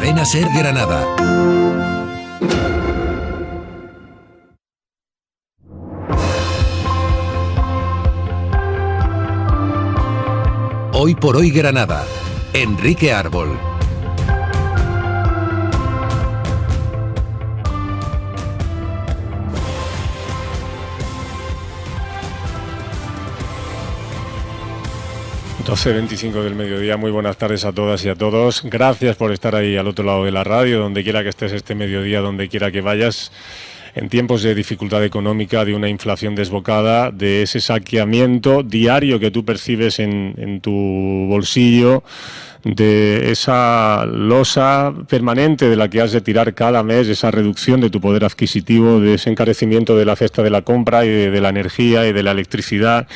Cadena SER Granada. Hoy por hoy Granada. Enrique Árbol. (12:25 del mediodía). Muy buenas tardes a todas y a todos. Gracias por estar ahí al otro lado de la radio, donde quiera que estés este mediodía, donde quiera que vayas. En tiempos de dificultad económica, de una inflación desbocada, de ese saqueamiento diario que tú percibes en tu bolsillo, de esa losa permanente de la que has de tirar cada mes, esa reducción de tu poder adquisitivo, de ese encarecimiento de la cesta de la compra y de la energía y de la electricidad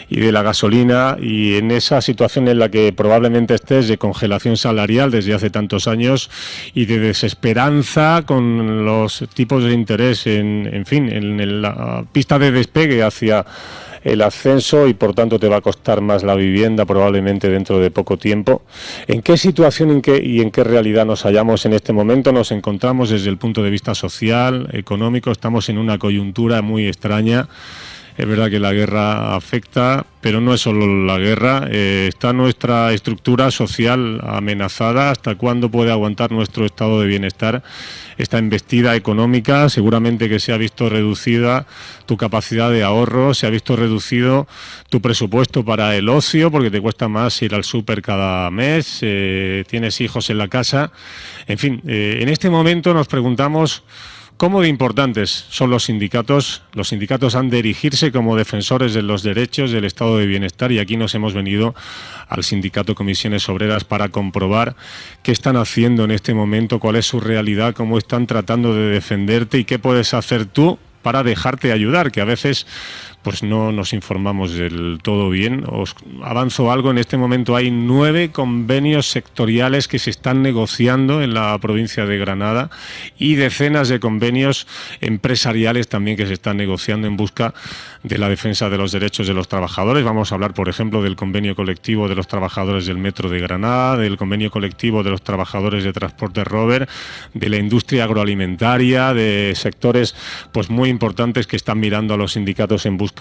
y de la gasolina, y en esa situación en la que probablemente estés de congelación salarial desde hace tantos años y de desesperanza con los tipos de interés en la pista de despegue hacia el ascenso, y por tanto te va a costar más la vivienda probablemente dentro de poco tiempo. ¿En qué situación y en qué realidad nos hallamos en este momento? Nos encontramos desde el punto de vista social, económico. Estamos en una coyuntura muy extraña. Es verdad que la guerra afecta, pero no es solo la guerra. Está nuestra estructura social amenazada. ¿Hasta cuándo puede aguantar nuestro estado de bienestar esta embestida económica? Seguramente que se ha visto reducida tu capacidad de ahorro, se ha visto reducido tu presupuesto para el ocio, porque te cuesta más ir al súper cada mes, tienes hijos en la casa. En fin, en este momento nos preguntamos ¿cómo de importantes son los sindicatos? Los sindicatos han de erigirse como defensores de los derechos, del estado de bienestar, y aquí nos hemos venido al sindicato Comisiones Obreras para comprobar qué están haciendo en este momento, cuál es su realidad, cómo están tratando de defenderte y qué puedes hacer tú para dejarte ayudar, que a veces pues no nos informamos del todo bien. Os avanzo algo: en este momento hay 9 convenios sectoriales que se están negociando en la provincia de Granada y decenas de convenios empresariales también que se están negociando en busca de la defensa de los derechos de los trabajadores. Vamos a hablar, por ejemplo, del convenio colectivo de los trabajadores del Metro de Granada, del convenio colectivo de los trabajadores de Transporte Rober, de la industria agroalimentaria, de sectores pues muy importantes que están mirando a los sindicatos en busca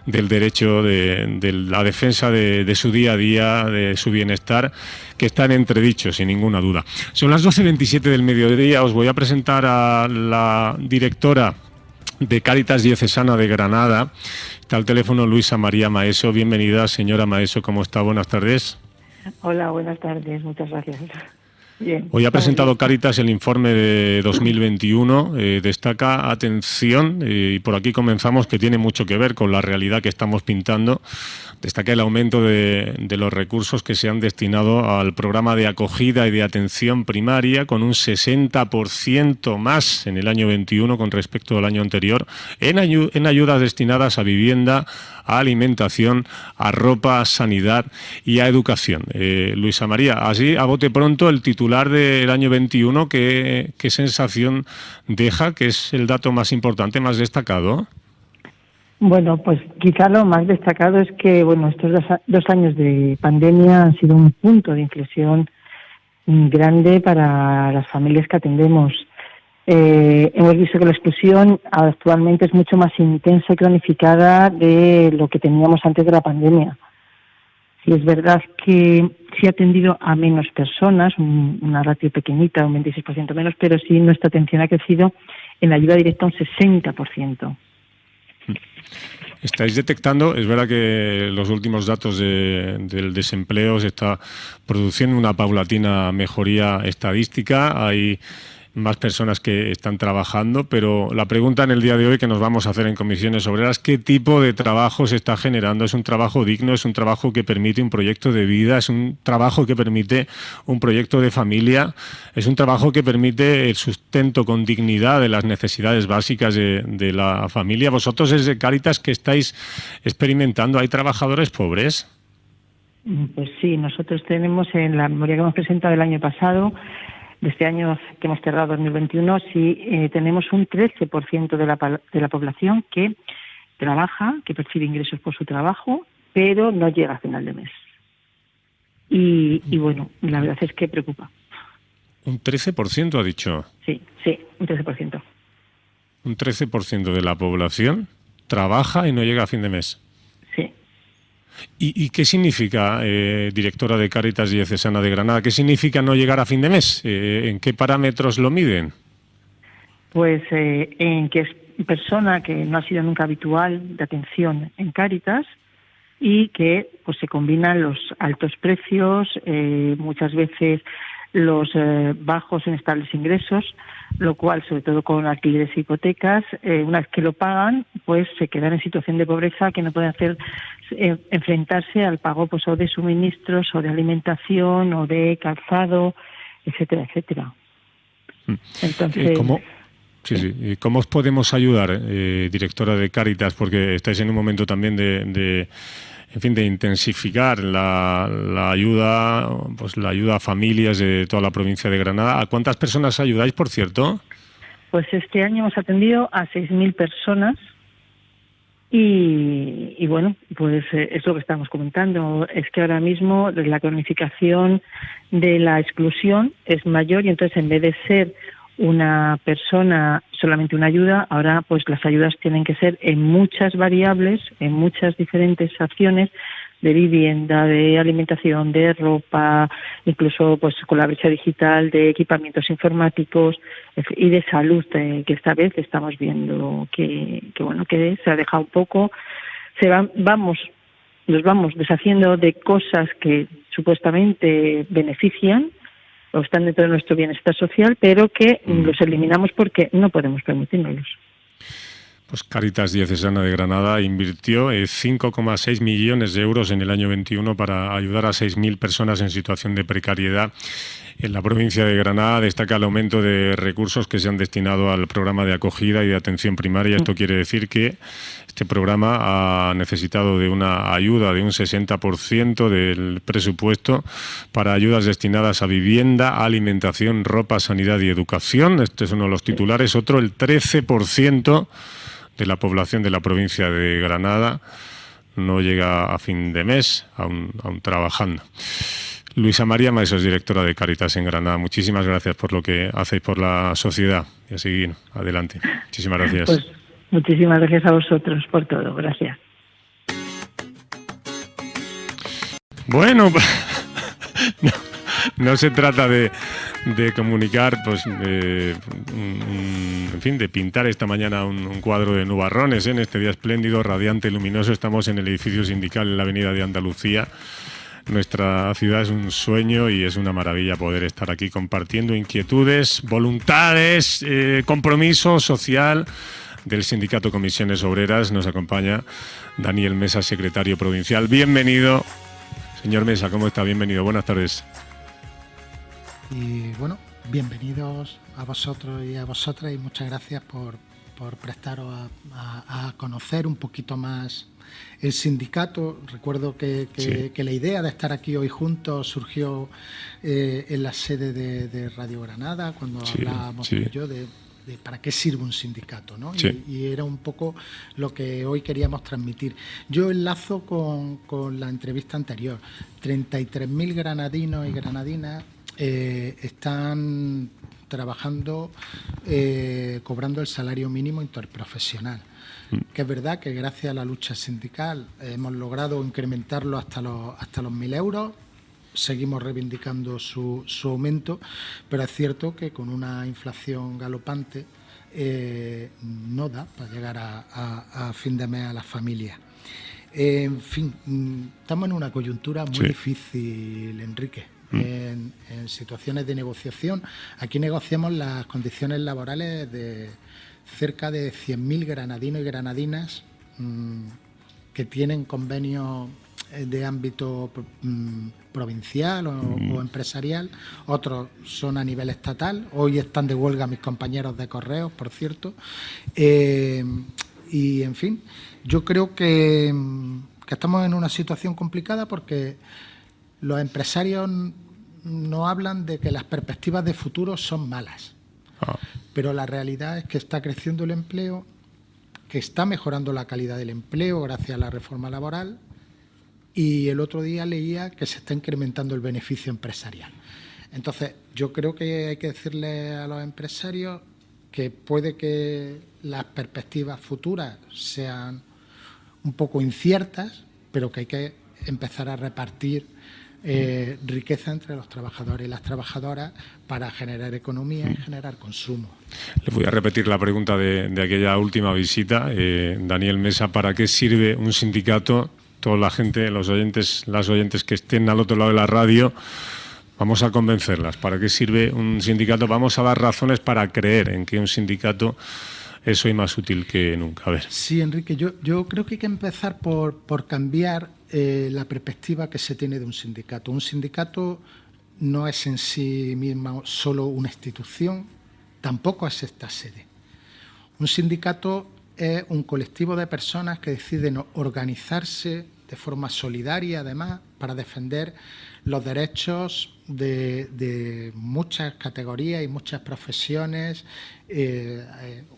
del derecho, de la defensa de su día a día, de su bienestar, que está en entredicho, sin ninguna duda. Son las 12:27 del mediodía. Os voy a presentar a la directora de Cáritas Diocesana de Granada. Está al teléfono Luisa María Maeso. Bienvenida, señora Maeso. ¿Cómo está? Buenas tardes. Hola, buenas tardes. Muchas gracias. Bien. Hoy ha presentado Cáritas el informe de 2021. Destaca, atención, y por aquí comenzamos, que tiene mucho que ver con la realidad que estamos pintando. Destaca el aumento de los recursos que se han destinado al programa de acogida y de atención primaria, con un 60% más en el año 21 con respecto al año anterior, en ayudas destinadas a vivienda, a alimentación, a ropa, a sanidad y a educación. Luisa María, así a bote pronto, el titular del año 21, ¿qué sensación deja? ¿Qué es el dato más importante, más destacado? Bueno, pues quizá lo más destacado es que estos dos años de pandemia han sido un punto de inflexión grande para las familias que atendemos. Hemos visto que la exclusión actualmente es mucho más intensa y cronificada de lo que teníamos antes de la pandemia. Sí, es verdad que sí ha atendido a menos personas, una ratio pequeñita, un 26% menos, pero sí nuestra atención ha crecido en la ayuda directa un 60%. Estáis detectando, es verdad que los últimos datos del desempleo se está produciendo una paulatina mejoría estadística, hay más personas que están trabajando, pero la pregunta en el día de hoy que nos vamos a hacer en Comisiones Obreras: ¿qué tipo de trabajo se está generando? ¿Es un trabajo digno? ¿Es un trabajo que permite un proyecto de vida? ¿Es un trabajo que permite un proyecto de familia? ¿Es un trabajo que permite el sustento con dignidad de las necesidades básicas de la familia? Vosotros desde Cáritas, ¿qué estáis experimentando? ¿Hay trabajadores pobres? Pues sí, nosotros tenemos en la memoria que hemos presentado el año pasado, de este año que hemos cerrado 2021, sí tenemos un 13% de la población que trabaja, que percibe ingresos por su trabajo, pero no llega a final de mes. Y bueno, la verdad es que preocupa. Un 13% ha dicho. Sí, un 13%. Un 13% de la población trabaja y no llega a fin de mes. Sí. ¿Y qué significa, directora de Cáritas Diocesana de Granada, qué significa no llegar a fin de mes? ¿En qué parámetros lo miden? Pues en que es persona que no ha sido nunca habitual de atención en Cáritas y que pues se combinan los altos precios, muchas veces los bajos e inestables ingresos, lo cual, sobre todo con alquileres e hipotecas, una vez que lo pagan, pues se quedan en situación de pobreza que no pueden hacer enfrentarse al pago pues o de suministros o de alimentación o de calzado, etcétera, etcétera. Entonces, ¿Y cómo os podemos ayudar, directora de Cáritas? Porque estáis en un momento también de intensificar la ayuda, pues la ayuda a familias de toda la provincia de Granada. ¿A cuántas personas ayudáis, por cierto? Pues este año hemos atendido a 6.000 personas y bueno, pues es lo que estamos comentando. Es que ahora mismo la cronificación de la exclusión es mayor y entonces en vez de ser una persona solamente una ayuda, ahora pues las ayudas tienen que ser en muchas variables, en muchas diferentes acciones de vivienda, de alimentación, de ropa, incluso pues con la brecha digital, de equipamientos informáticos y de salud, que esta vez estamos viendo que se ha dejado un poco, nos vamos deshaciendo de cosas que supuestamente benefician o están dentro de nuestro bienestar social, pero que los eliminamos porque no podemos permitírnoslos. Pues Cáritas Diocesana de Granada invirtió 5,6 millones de euros en el año 21 para ayudar a 6.000 personas en situación de precariedad. En la provincia de Granada destaca el aumento de recursos que se han destinado al programa de acogida y de atención primaria. Esto quiere decir que este programa ha necesitado de una ayuda de un 60% del presupuesto para ayudas destinadas a vivienda, alimentación, ropa, sanidad y educación. Este es uno de los titulares. Otro, el 13% de la población de la provincia de Granada no llega a fin de mes, aún trabajando. Luisa María Maesos, directora de Cáritas en Granada, muchísimas gracias por lo que hacéis por la sociedad y a seguir adelante. Muchísimas gracias. Pues muchísimas gracias a vosotros por todo. Gracias. Bueno, no se trata de comunicar, pues, en fin, de pintar esta mañana un cuadro de nubarrones, en este día espléndido, radiante, luminoso. Estamos en el edificio sindical en la Avenida de Andalucía. Nuestra ciudad es un sueño y es una maravilla poder estar aquí compartiendo inquietudes, voluntades, compromiso social del Sindicato Comisiones Obreras. Nos acompaña Daniel Mesa, secretario provincial. Bienvenido, señor Mesa, ¿cómo está? Bienvenido, buenas tardes. Y bueno, bienvenidos a vosotros y a vosotras y muchas gracias por prestaros a conocer un poquito más el sindicato. Recuerdo que la idea de estar aquí hoy juntos surgió en la sede de Radio Granada, cuando hablábamos de para qué sirve un sindicato, ¿no? Sí. Y era un poco lo que hoy queríamos transmitir. Yo enlazo con la entrevista anterior. 33.000 granadinos y granadinas están trabajando, cobrando el salario mínimo interprofesional. Que es verdad que gracias a la lucha sindical hemos logrado incrementarlo hasta los 1.000 euros. Seguimos reivindicando su aumento, pero es cierto que con una inflación galopante no da para llegar a fin de mes a las familias. En fin, estamos en una coyuntura muy difícil, Enrique. En situaciones de negociación. Aquí negociamos las condiciones laborales de cerca de 100.000 granadinos y granadinas que tienen convenios de ámbito provincial o empresarial. Otros son a nivel estatal. Hoy están de huelga mis compañeros de correos, por cierto. Y, en fin, yo creo que estamos en una situación complicada porque los empresarios nos hablan de que las perspectivas de futuro son malas. Pero la realidad es que está creciendo el empleo, que está mejorando la calidad del empleo gracias a la reforma laboral, y el otro día leía que se está incrementando el beneficio empresarial. Entonces, yo creo que hay que decirle a los empresarios que puede que las perspectivas futuras sean un poco inciertas, pero que hay que empezar a repartir riqueza entre los trabajadores y las trabajadoras para generar economía y generar consumo. Le voy a repetir la pregunta de aquella última visita. Daniel Mesa, ¿para qué sirve un sindicato? Toda la gente, los oyentes, las oyentes que estén al otro lado de la radio, vamos a convencerlas. ¿Para qué sirve un sindicato? Vamos a dar razones para creer en que un sindicato es hoy más útil que nunca. A ver. Sí, Enrique, yo creo que hay que empezar por cambiar la perspectiva que se tiene de un sindicato. Un sindicato no es en sí mismo solo una institución, tampoco es esta sede. Un sindicato es un colectivo de personas que deciden organizarse de forma solidaria, además, para defender los derechos de muchas categorías y muchas profesiones.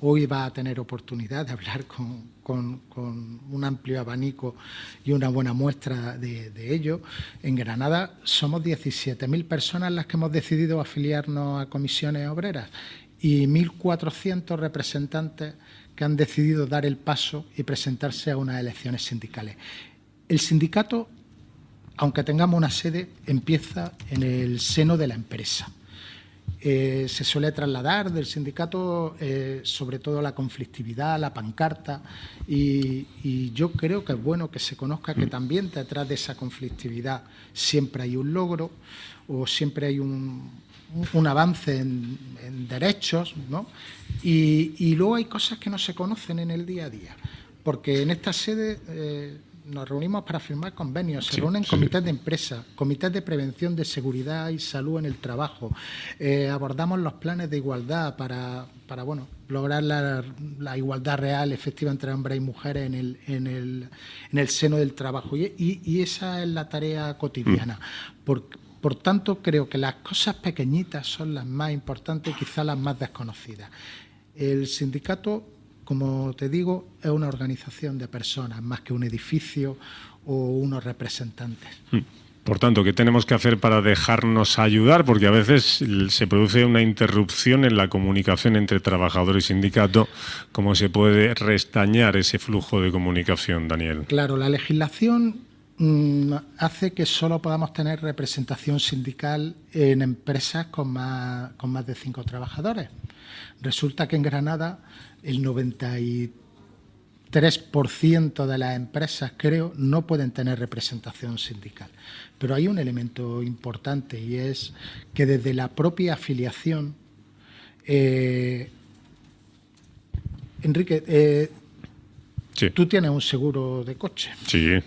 Hoy va a tener oportunidad de hablar con un amplio abanico y una buena muestra de ello. En Granada somos 17.000 personas las que hemos decidido afiliarnos a comisiones obreras y 1.400 representantes que han decidido dar el paso y presentarse a unas elecciones sindicales. El sindicato, aunque tengamos una sede, empieza en el seno de la empresa. Se suele trasladar del sindicato sobre todo la conflictividad, la pancarta, y yo creo que es bueno que se conozca que también detrás de esa conflictividad siempre hay un logro o siempre hay un avance en derechos, ¿no? Y luego hay cosas que no se conocen en el día a día, porque en esta sede nos reunimos para firmar convenios, se reúnen comités de empresa, comités de prevención de seguridad y salud en el trabajo, abordamos los planes de igualdad para lograr la igualdad real, efectiva entre hombres y mujeres en el seno del trabajo, y esa es la tarea cotidiana. Por tanto, creo que las cosas pequeñitas son las más importantes y quizás las más desconocidas. El sindicato, como te digo, es una organización de personas, más que un edificio o unos representantes. Por tanto, ¿qué tenemos que hacer para dejarnos ayudar? Porque a veces se produce una interrupción en la comunicación entre trabajador y sindicato. ¿Cómo se puede restañar ese flujo de comunicación, Daniel? Claro, la legislación hace que solo podamos tener representación sindical en empresas con más de 5 trabajadores. Resulta que en Granada el 93% de las empresas, creo, no pueden tener representación sindical. Pero hay un elemento importante y es que desde la propia afiliación, Enrique, sí. Tú tienes un seguro de coche. Sí.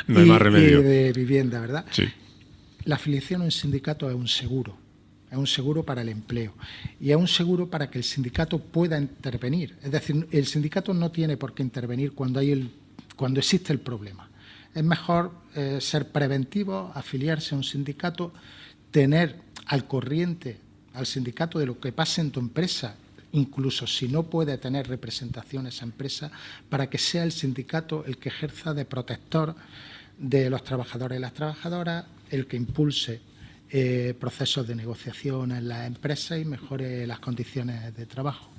No hay más remedio. Y de vivienda, ¿verdad? Sí. La afiliación a un sindicato es un seguro para el empleo y es un seguro para que el sindicato pueda intervenir. Es decir, el sindicato no tiene por qué intervenir cuando existe el problema. Es mejor ser preventivo, afiliarse a un sindicato, tener al corriente al sindicato de lo que pasa en tu empresa, incluso si no puede tener representación esa empresa, para que sea el sindicato el que ejerza de protector de los trabajadores y las trabajadoras, el que impulse procesos de negociación en las empresas y mejore las condiciones de trabajo.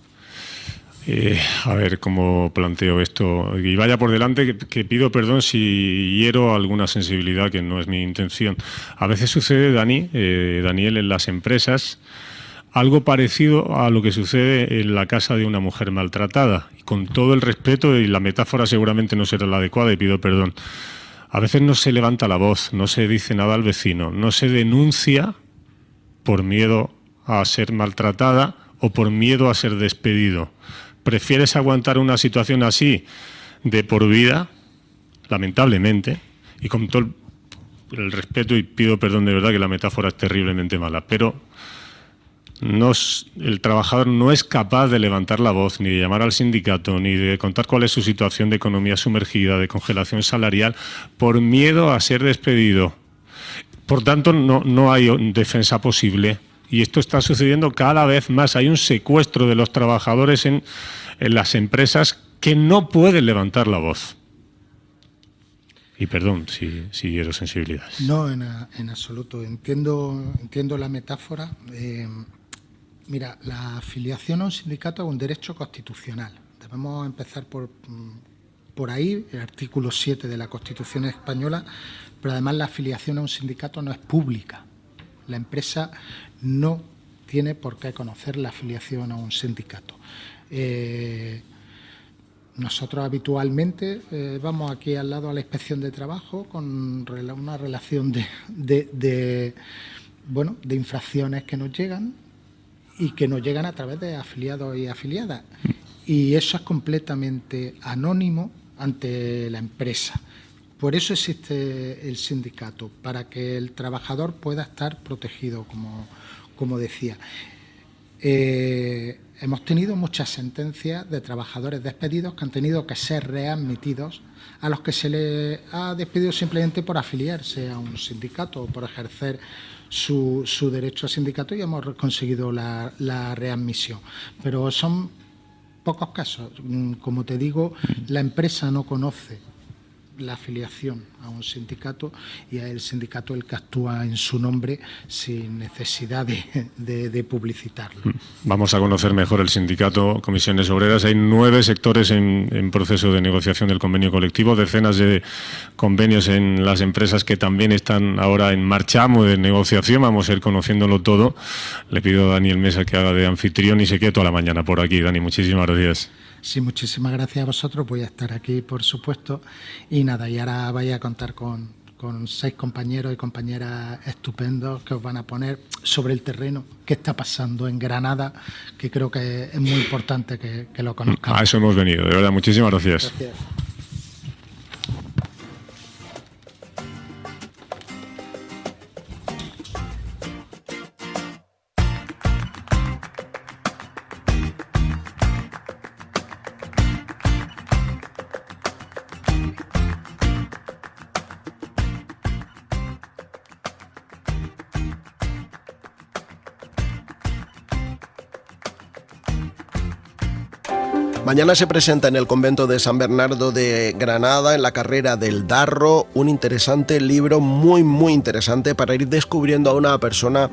A ver cómo planteo esto. Y vaya por delante que pido perdón si hiero alguna sensibilidad, que no es mi intención. A veces sucede, Daniel, en las empresas algo parecido a lo que sucede en la casa de una mujer maltratada. Y con todo el respeto, y la metáfora seguramente no será la adecuada y pido perdón, a veces no se levanta la voz, no se dice nada al vecino, no se denuncia por miedo a ser maltratada o por miedo a ser despedido. ¿Prefieres aguantar una situación así de por vida? Lamentablemente, y con todo el respeto, y pido perdón de verdad que la metáfora es terriblemente mala, pero el trabajador no es capaz de levantar la voz, ni de llamar al sindicato, ni de contar cuál es su situación de economía sumergida, de congelación salarial, por miedo a ser despedido. Por tanto, no hay defensa posible. Y esto está sucediendo cada vez más. Hay un secuestro de los trabajadores en las empresas que no pueden levantar la voz. Y perdón si hiero sensibilidades. No, en absoluto. Entiendo la metáfora. Mira, la afiliación a un sindicato es un derecho constitucional. Debemos empezar por ahí, el artículo 7 de la Constitución española, pero además la afiliación a un sindicato no es pública. La empresa no tiene por qué conocer la afiliación a un sindicato. Nosotros habitualmente vamos aquí al lado a la inspección de trabajo con una relación de infracciones que nos llegan y que nos llegan a través de afiliados y afiliadas. Y eso es completamente anónimo ante la empresa. Por eso existe el sindicato, para que el trabajador pueda estar protegido, como decía. Hemos tenido muchas sentencias de trabajadores despedidos que han tenido que ser readmitidos, a los que se les ha despedido simplemente por afiliarse a un sindicato o por ejercer su derecho al sindicato, y hemos conseguido la readmisión. Pero son pocos casos. Como te digo, la empresa no conoce la afiliación a un sindicato y es el sindicato el que actúa en su nombre sin necesidad de publicitarlo. Vamos a conocer mejor el sindicato Comisiones Obreras. Hay 9 sectores en proceso de negociación del convenio colectivo, decenas de convenios en las empresas que también están ahora en marcha de negociación. Vamos a ir conociéndolo todo. Le pido a Daniel Mesa que haga de anfitrión y se quede toda la mañana por aquí. Dani, muchísimas gracias. Sí, muchísimas gracias a vosotros. Voy a estar aquí, por supuesto. Y nada, y ahora vais a contar con 6 compañeros y compañeras estupendos que os van a poner sobre el terreno qué está pasando en Granada, que creo que es muy importante que lo conozcamos. A eso hemos venido, de verdad. Muchísimas gracias. Gracias. Mañana se presenta en el convento de San Bernardo de Granada, en la carrera del Darro, un interesante libro, muy interesante, para ir descubriendo a una persona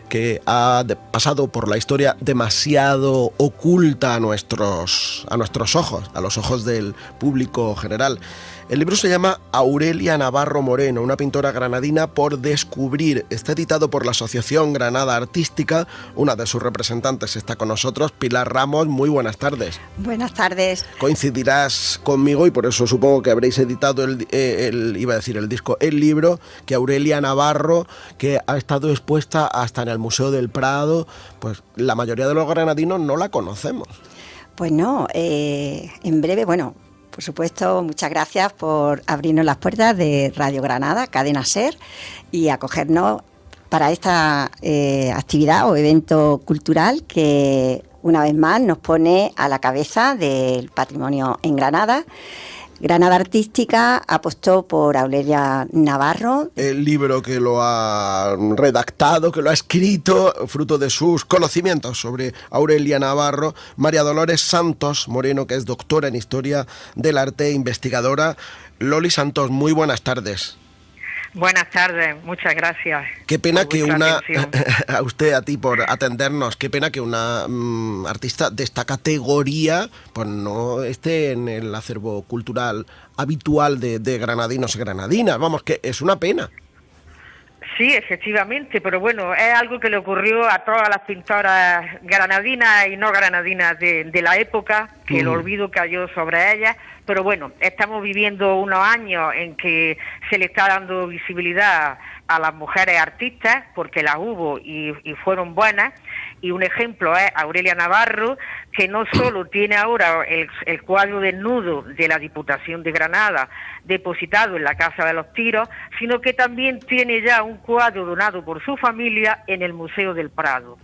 que ha pasado por la historia demasiado oculta a nuestros ojos, a los ojos del público general. El libro se llama Aurelia Navarro Moreno, una pintora granadina por descubrir. Está editado por la Asociación Granada Artística. Una de sus representantes está con nosotros, Pilar Ramos. Muy buenas tardes. Buenas tardes. Coincidirás conmigo, y por eso supongo que habréis editado el libro, que Aurelia Navarro, que ha estado expuesta hasta en el Museo del Prado, pues la mayoría de los granadinos no la conocemos. Pues no, en breve, por supuesto, muchas gracias por abrirnos las puertas de Radio Granada, Cadena SER, y acogernos para esta actividad o evento cultural que una vez más nos pone a la cabeza del patrimonio en Granada. Granada Artística apostó por Aurelia Navarro. El libro que lo ha redactado, que lo ha escrito, fruto de sus conocimientos sobre Aurelia Navarro, María Dolores Santos Moreno, que es doctora en Historia del Arte e investigadora. Loli Santos, muy buenas tardes. Buenas tardes, muchas gracias. Qué pena que una, atención. a ti por atendernos, qué pena que una artista de esta categoría pues no esté en el acervo cultural habitual de granadinos y granadinas. Vamos, que es una pena. Sí, efectivamente, pero bueno, es algo que le ocurrió a todas las pintoras granadinas y no granadinas de la época, que el olvido cayó sobre ellas, pero bueno, estamos viviendo unos años en que se le está dando visibilidad a las mujeres artistas, porque las hubo y fueron buenas, y un ejemplo es Aurelia Navarro, que no solo tiene ahora el cuadro desnudo de la Diputación de Granada depositado en la Casa de los Tiros, sino que también tiene ya un cuadro donado por su familia en el Museo del Prado.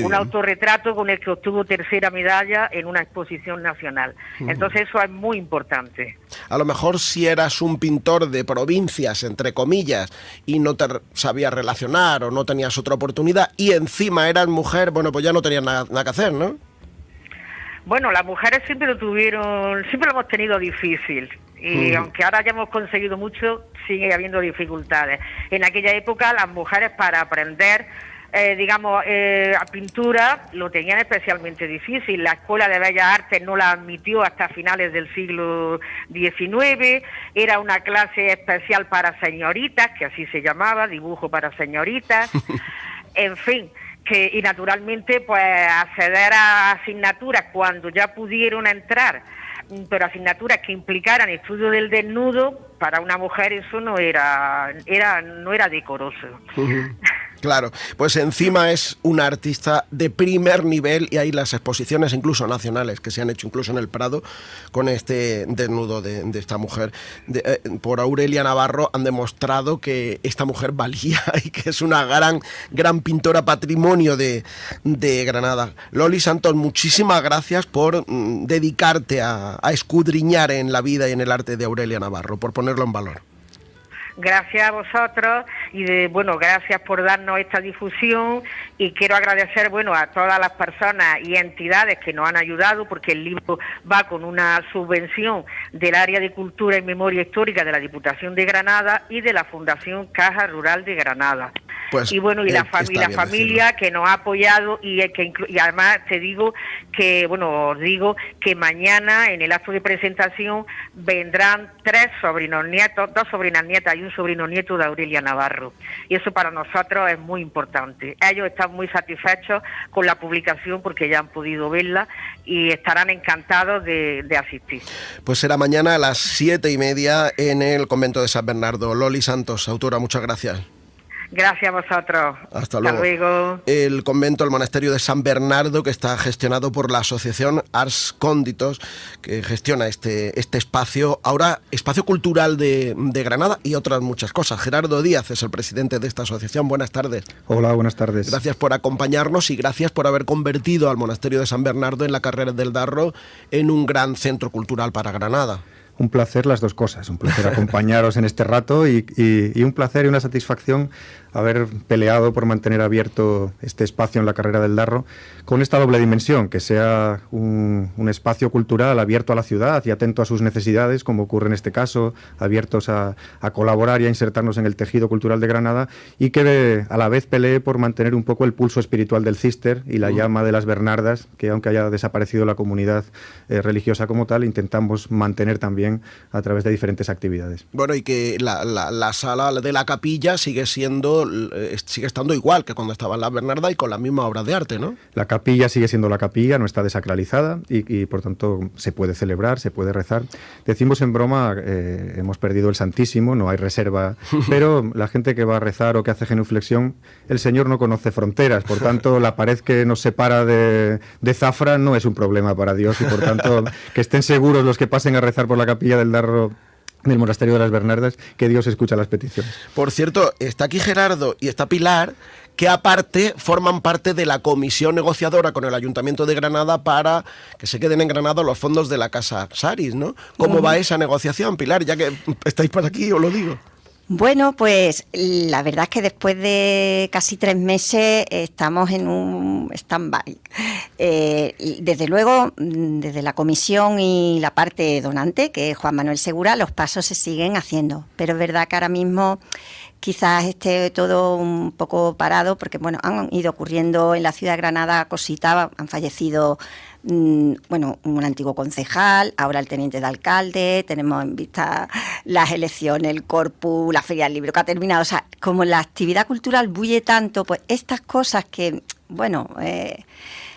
Un autorretrato con el que obtuvo tercera medalla en una exposición nacional. Entonces eso es muy importante. A lo mejor si eras un pintor de provincias, entre comillas, y no te sabías relacionar o no tenías otra oportunidad, y encima eras mujer, bueno, pues ya no tenías nada que hacer, ¿no? Bueno, las mujeres siempre lo hemos tenido difícil. Y aunque ahora ya hemos conseguido mucho, sigue habiendo dificultades. En aquella época las mujeres para aprender, a pintura lo tenían especialmente difícil. La Escuela de Bellas Artes no la admitió hasta finales del siglo XIX. Era una clase especial para señoritas, que así se llamaba, dibujo para señoritas. En fin, y naturalmente pues acceder a asignaturas cuando ya pudieron entrar, pero asignaturas que implicaran estudio del desnudo, para una mujer eso no era decoroso. Claro, pues encima es una artista de primer nivel y hay las exposiciones incluso nacionales que se han hecho incluso en el Prado con este desnudo de esta mujer por Aurelia Navarro han demostrado que esta mujer valía y que es una gran pintora, patrimonio de Granada. Loli Santos, muchísimas gracias por dedicarte a escudriñar en la vida y en el arte de Aurelia Navarro, por ponerlo en valor. Gracias a vosotros y gracias por darnos esta difusión, y quiero agradecer a todas las personas y entidades que nos han ayudado, porque el libro va con una subvención del área de Cultura y Memoria Histórica de la Diputación de Granada y de la Fundación Caja Rural de Granada. Pues, y la familia que nos ha apoyado y además os digo que mañana en el acto de presentación vendrán 3 sobrinos nietos, 2 sobrinas nietas y un sobrino nieto de Aurelia Navarro, y eso para nosotros es muy importante. Ellos están muy satisfechos con la publicación porque ya han podido verla y estarán encantados de asistir. Pues será mañana a las 7:30 en el convento de San Bernardo. Loli Santos, autora, muchas gracias. Gracias a vosotros. Hasta luego. El convento, el monasterio de San Bernardo, que está gestionado por la asociación Ars Cónditos, que gestiona este espacio, ahora espacio cultural de Granada y otras muchas cosas. Gerardo Díaz es el presidente de esta asociación. Buenas tardes. Hola, buenas tardes. Gracias por acompañarnos y gracias por haber convertido al monasterio de San Bernardo en la Carrera del Darro en un gran centro cultural para Granada. Un placer las dos cosas, un placer acompañaros en este rato y un placer y una satisfacción haber peleado por mantener abierto este espacio en la Carrera del Darro con esta doble dimensión, que sea un espacio cultural abierto a la ciudad y atento a sus necesidades, como ocurre en este caso, abiertos a colaborar y a insertarnos en el tejido cultural de Granada, y que a la vez pelee por mantener un poco el pulso espiritual del Císter y la llama de las Bernardas, que aunque haya desaparecido la comunidad religiosa como tal, intentamos mantener también a través de diferentes actividades. Bueno, y que la sala de la capilla sigue estando igual que cuando estaba en la Bernarda y con la misma obra de arte, ¿no? La capilla sigue siendo la capilla, no está desacralizada y por tanto se puede celebrar, se puede rezar. Decimos en broma, hemos perdido el Santísimo, no hay reserva, pero la gente que va a rezar o que hace genuflexión, el Señor no conoce fronteras, por tanto la pared que nos separa de Zafra no es un problema para Dios, y por tanto que estén seguros los que pasen a rezar por la capilla del Darro del monasterio de las Bernardas, que Dios escucha las peticiones. Por cierto, está aquí Gerardo y está Pilar, que aparte forman parte de la comisión negociadora con el Ayuntamiento de Granada para que se queden en Granada los fondos de la Casa Saris, ¿no? ¿Cómo va esa negociación, Pilar? Ya que estáis por aquí, os lo digo. Bueno, pues la verdad es que después de casi 3 meses estamos en un stand-by. Desde luego, desde la comisión y la parte donante, que es Juan Manuel Segura, los pasos se siguen haciendo. Pero es verdad que ahora mismo quizás esté todo un poco parado porque, bueno, han ido ocurriendo en la ciudad de Granada cositas, han fallecido un antiguo concejal, ahora el teniente de alcalde, tenemos en vista las elecciones, el corpus, la feria del libro que ha terminado, o sea, como la actividad cultural bulle tanto, pues estas cosas que,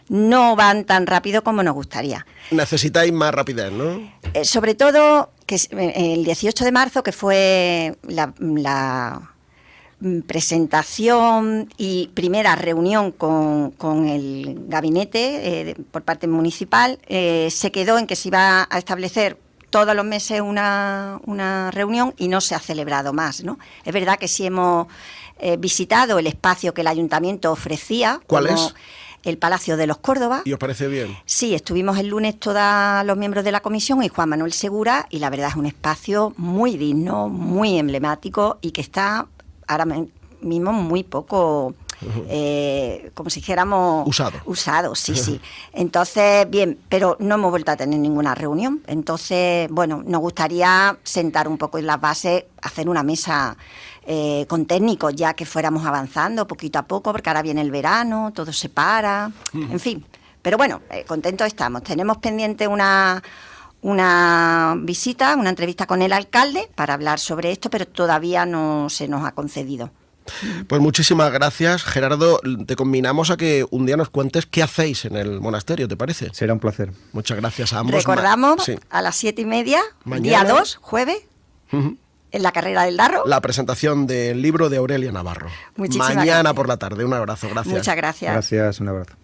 no van tan rápido como nos gustaría. Necesitáis más rapidez, ¿no? Sobre todo que el 18 de marzo, que fue la presentación y primera reunión con el gabinete por parte municipal, se quedó en que se iba a establecer todos los meses una reunión y no se ha celebrado más, ¿no? Es verdad que sí hemos visitado el espacio que el ayuntamiento ofrecía. ¿Cuál es? El Palacio de los Córdoba. ¿Y os parece bien? Sí, estuvimos el lunes todos los miembros de la comisión y Juan Manuel Segura, y la verdad es un espacio muy digno, muy emblemático y que está ahora mismo muy poco como si dijéramos... Usado, sí. Entonces, bien, pero no hemos vuelto a tener ninguna reunión. Entonces, bueno, nos gustaría sentar un poco en las bases, hacer una mesa con técnicos, ya que fuéramos avanzando poquito a poco, porque ahora viene el verano, todo se para, en fin. Pero bueno, contentos estamos. Tenemos pendiente una visita, una entrevista con el alcalde para hablar sobre esto, pero todavía no se nos ha concedido. Pues muchísimas gracias, Gerardo. Te combinamos a que un día nos cuentes qué hacéis en el monasterio, ¿te parece? Será un placer. Muchas gracias a ambos. Recordamos, a las 7:30, mañana, día 2, jueves, en la carrera del Darro. La presentación del libro de Aurelia Navarro. Muchísimas mañana gracias. por la tarde. Un abrazo, gracias. Muchas gracias. Gracias, un abrazo.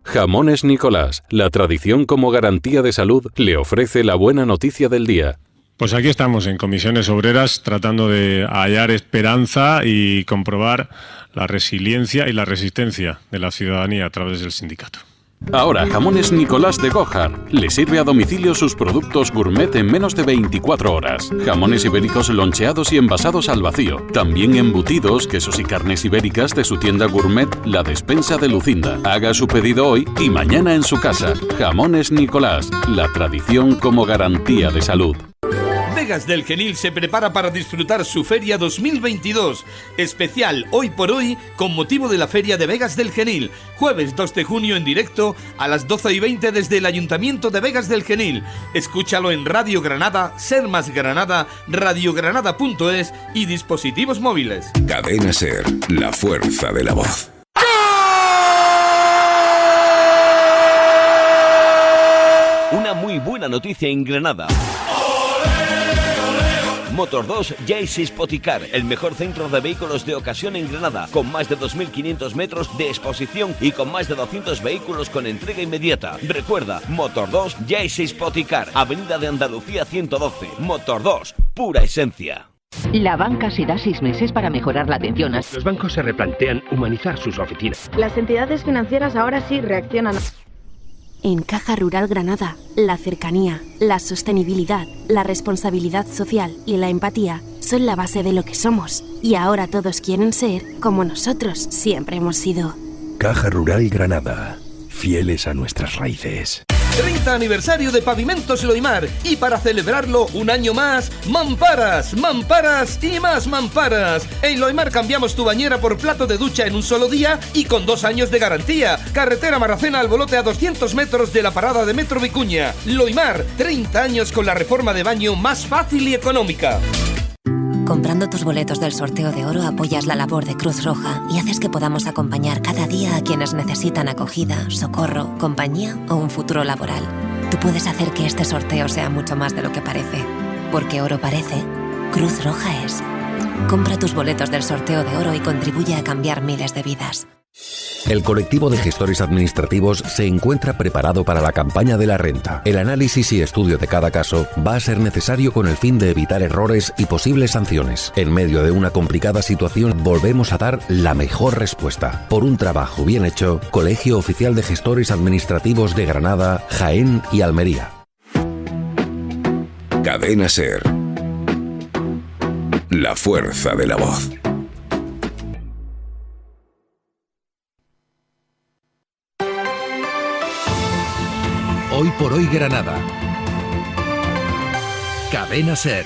Jamones Nicolás, la tradición como garantía de salud, le ofrece la buena noticia del día. Pues aquí estamos en Comisiones Obreras tratando de hallar esperanza y comprobar la resiliencia y la resistencia de la ciudadanía a través del sindicato. Ahora, Jamones Nicolás de Gojar le sirve a domicilio sus productos gourmet en menos de 24 horas. Jamones ibéricos loncheados y envasados al vacío. También embutidos, quesos y carnes ibéricas de su tienda gourmet La Despensa de Lucinda. Haga su pedido hoy y mañana en su casa. Jamones Nicolás, la tradición como garantía de salud. Vegas del Genil se prepara para disfrutar su Feria 2022, especial hoy por hoy con motivo de la Feria de Vegas del Genil, jueves 2 de junio en directo a las 12:20 desde el Ayuntamiento de Vegas del Genil. Escúchalo en Radio Granada, Ser Más Granada, radiogranada.es y dispositivos móviles. Cadena Ser, la fuerza de la voz. Una muy buena noticia en Granada. Motor 2 Jace Spoticar, el mejor centro de vehículos de ocasión en Granada, con más de 2.500 metros de exposición y con más de 200 vehículos con entrega inmediata. Recuerda, Motor 2 Jace Spoticar, Avenida de Andalucía 112. Motor 2, pura esencia. La banca se da 6 meses para mejorar la atención. Los bancos se replantean humanizar sus oficinas. Las entidades financieras ahora sí reaccionan. En Caja Rural Granada, la cercanía, la sostenibilidad, la responsabilidad social y la empatía son la base de lo que somos. Y ahora todos quieren ser como nosotros siempre hemos sido. Caja Rural Granada, fieles a nuestras raíces. 30 aniversario de Pavimentos Loimar y para celebrarlo un año más, mamparas, mamparas y más mamparas. En Loimar cambiamos tu bañera por plato de ducha en un solo día y con 2 años de garantía. Carretera Maracena Albolote a 200 metros de la parada de Metro Vicuña. Loimar, 30 años con la reforma de baño más fácil y económica. Comprando tus boletos del sorteo de oro apoyas la labor de Cruz Roja y haces que podamos acompañar cada día a quienes necesitan acogida, socorro, compañía o un futuro laboral. Tú puedes hacer que este sorteo sea mucho más de lo que parece. Porque oro parece, Cruz Roja es. Compra tus boletos del sorteo de oro y contribuye a cambiar miles de vidas. El colectivo de gestores administrativos se encuentra preparado para la campaña de la renta. El análisis y estudio de cada caso va a ser necesario con el fin de evitar errores y posibles sanciones. En medio de una complicada situación volvemos a dar la mejor respuesta. Por un trabajo bien hecho, Colegio Oficial de Gestores Administrativos de Granada, Jaén y Almería. Cadena Ser, la fuerza de la voz. Hoy por hoy Granada. Cadena Ser.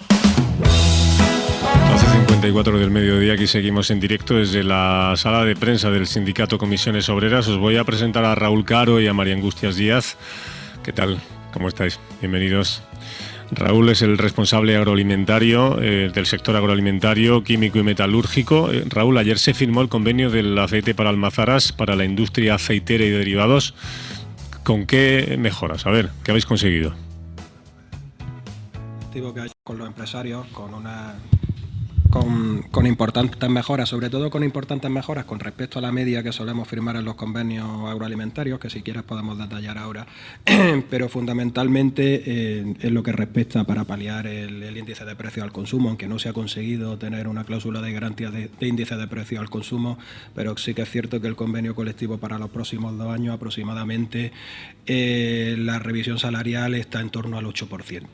12:54 del mediodía, aquí seguimos en directo desde la sala de prensa del Sindicato Comisiones Obreras. Os voy a presentar a Raúl Caro y a María Angustias Díaz. ¿Qué tal? ¿Cómo estáis? Bienvenidos. Raúl es el responsable agroalimentario del sector agroalimentario, químico y metalúrgico. Raúl, ayer se firmó el convenio del aceite para almazaras para la industria aceitera y derivados. ¿Con qué mejoras? A ver, ¿qué habéis conseguido? Que hay con los empresarios, con una con importantes mejoras, sobre todo con importantes mejoras con respecto a la media que solemos firmar en los convenios agroalimentarios, que si quieres podemos detallar ahora, pero fundamentalmente en lo que respecta para paliar el índice de precio al consumo, aunque no se ha conseguido tener una cláusula de garantía de índice de precio al consumo, pero sí que es cierto que el convenio colectivo para los próximos 2 años aproximadamente la revisión salarial está en torno al 8%.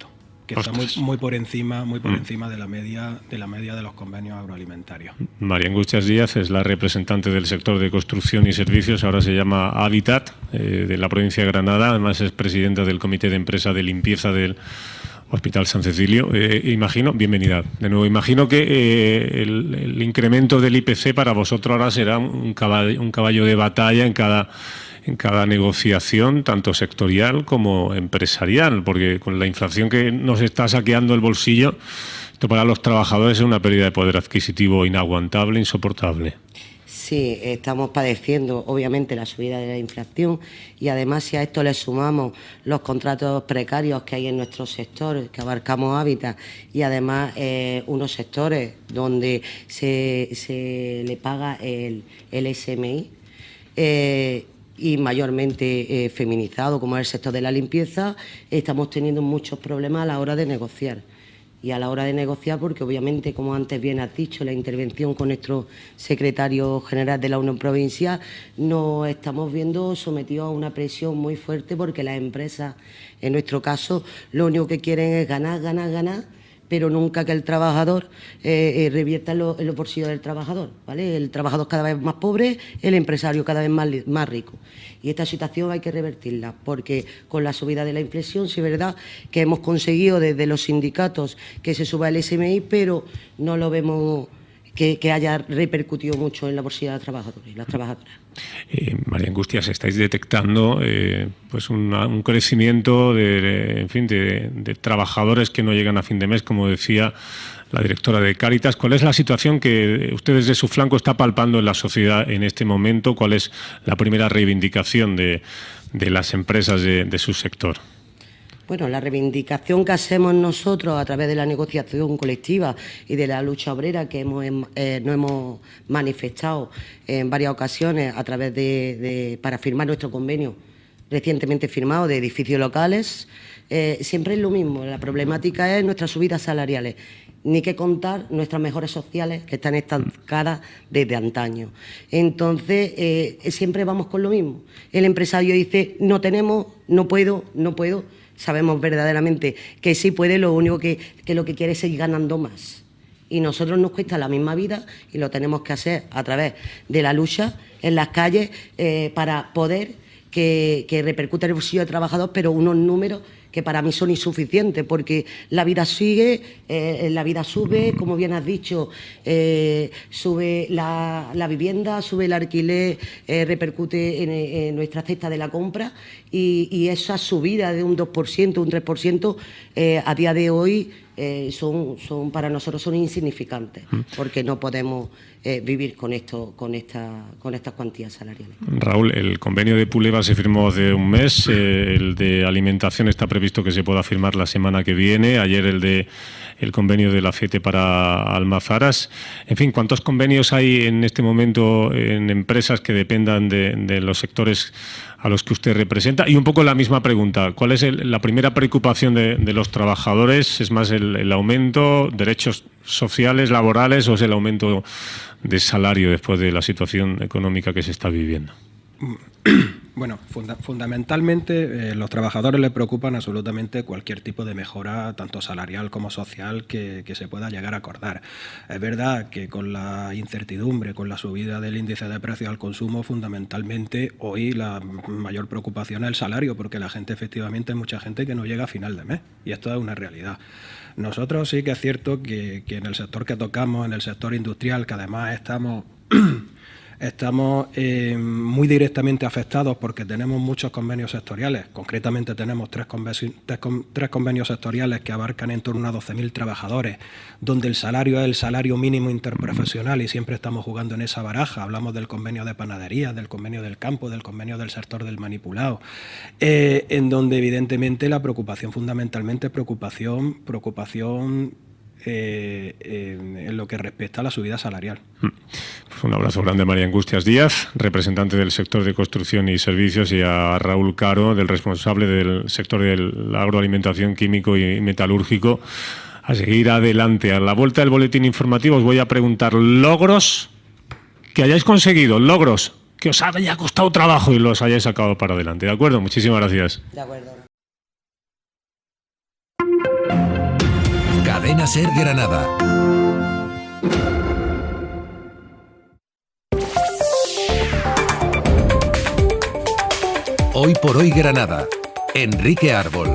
Que está muy por encima de la media de los convenios agroalimentarios. María Angustias Díaz es la representante del sector de construcción y servicios, ahora se llama Habitat, de la provincia de Granada, además es presidenta del Comité de Empresa de Limpieza del Hospital San Cecilio. Bienvenida de nuevo. Imagino que el incremento del IPC para vosotros ahora será un caballo de batalla en cada negociación, tanto sectorial como empresarial, porque con la inflación que nos está saqueando el bolsillo, esto para los trabajadores es una pérdida de poder adquisitivo inaguantable, insoportable. Sí, estamos padeciendo obviamente la subida de la inflación y además si a esto le sumamos los contratos precarios que hay en nuestro sector, que abarcamos Hábitat, y además unos sectores donde se le paga el SMI, y mayormente feminizado, como es el sector de la limpieza, estamos teniendo muchos problemas a la hora de negociar. Y a la hora de negociar, porque obviamente, como antes bien has dicho, la intervención con nuestro secretario general de la Unión Provincial, nos estamos viendo sometidos a una presión muy fuerte, porque las empresas, en nuestro caso, lo único que quieren es ganar, pero nunca que el trabajador revierta en los bolsillos del trabajador, ¿vale? El trabajador cada vez más pobre, el empresario cada vez más rico. Y esta situación hay que revertirla, porque con la subida de la inflación, sí es verdad que hemos conseguido desde los sindicatos que se suba el SMI, pero no lo vemos que haya repercutido mucho en la bolsilla de los trabajadores y las trabajadoras. María Angustias, estáis detectando pues un crecimiento de trabajadores que no llegan a fin de mes, como decía la directora de Cáritas. ¿Cuál es la situación que usted desde su flanco está palpando en la sociedad en este momento? ¿Cuál es la primera reivindicación de las empresas de su sector? Bueno, la reivindicación que hacemos nosotros a través de la negociación colectiva y de la lucha obrera que nos hemos manifestado en varias ocasiones a través para firmar nuestro convenio recientemente firmado de edificios locales, siempre es lo mismo. La problemática es nuestras subidas salariales. Ni que contar nuestras mejoras sociales que están estancadas desde antaño. Entonces, siempre vamos con lo mismo. El empresario dice, no tenemos, no puedo. Sabemos verdaderamente que sí puede, lo único que lo que quiere es seguir ganando más. Y nosotros nos cuesta la misma vida y lo tenemos que hacer a través de la lucha en las calles para poder que repercute en el bolsillo del trabajador, pero unos números que para mí son insuficientes, porque la vida sigue, la vida sube, como bien has dicho, sube la vivienda, sube el alquiler, repercute en nuestra cesta de la compra y esa subida de un 2%, un 3%, a día de hoy son para nosotros son insignificantes, porque no podemos vivir con estas cuantías salariales. Raúl, el convenio de Puleva se firmó hace un mes, el de alimentación está previsto que se pueda firmar la semana que viene, ayer el convenio del aceite para Almazaras. En fin, ¿cuántos convenios hay en este momento en empresas que dependan de los sectores a los que usted representa? Y un poco la misma pregunta, ¿cuál es la primera preocupación de los trabajadores? ¿Es más el aumento, derechos sociales, laborales, o es el aumento de salario después de la situación económica que se está viviendo? Bueno, fundamentalmente los trabajadores les preocupan absolutamente cualquier tipo de mejora, tanto salarial como social, que se pueda llegar a acordar. Es verdad que con la incertidumbre, con la subida del índice de precios al consumo, fundamentalmente hoy la mayor preocupación es el salario, porque la gente, efectivamente, hay mucha gente que no llega a final de mes, y esto es una realidad. Nosotros sí que es cierto que en el sector que tocamos, en el sector industrial, que además estamos muy directamente afectados porque tenemos muchos convenios sectoriales. Concretamente tenemos tres convenios sectoriales que abarcan en torno a 12.000 trabajadores, donde el salario es el salario mínimo interprofesional y siempre estamos jugando en esa baraja. Hablamos del convenio de panadería, del convenio del campo, del convenio del sector del manipulado, en donde evidentemente la preocupación fundamentalmente es preocupación en lo que respecta a la subida salarial. Pues un abrazo grande a María Angustias Díaz, representante del sector de construcción y servicios, y a Raúl Caro, del responsable del sector de la agroalimentación, químico y metalúrgico. A seguir adelante. A la vuelta del boletín informativo os voy a preguntar logros que hayáis conseguido, logros que os haya costado trabajo y los hayáis sacado para adelante. ¿De acuerdo? Muchísimas gracias. De acuerdo. Cadena SER Granada. Hoy por hoy Granada. Enrique Árbol.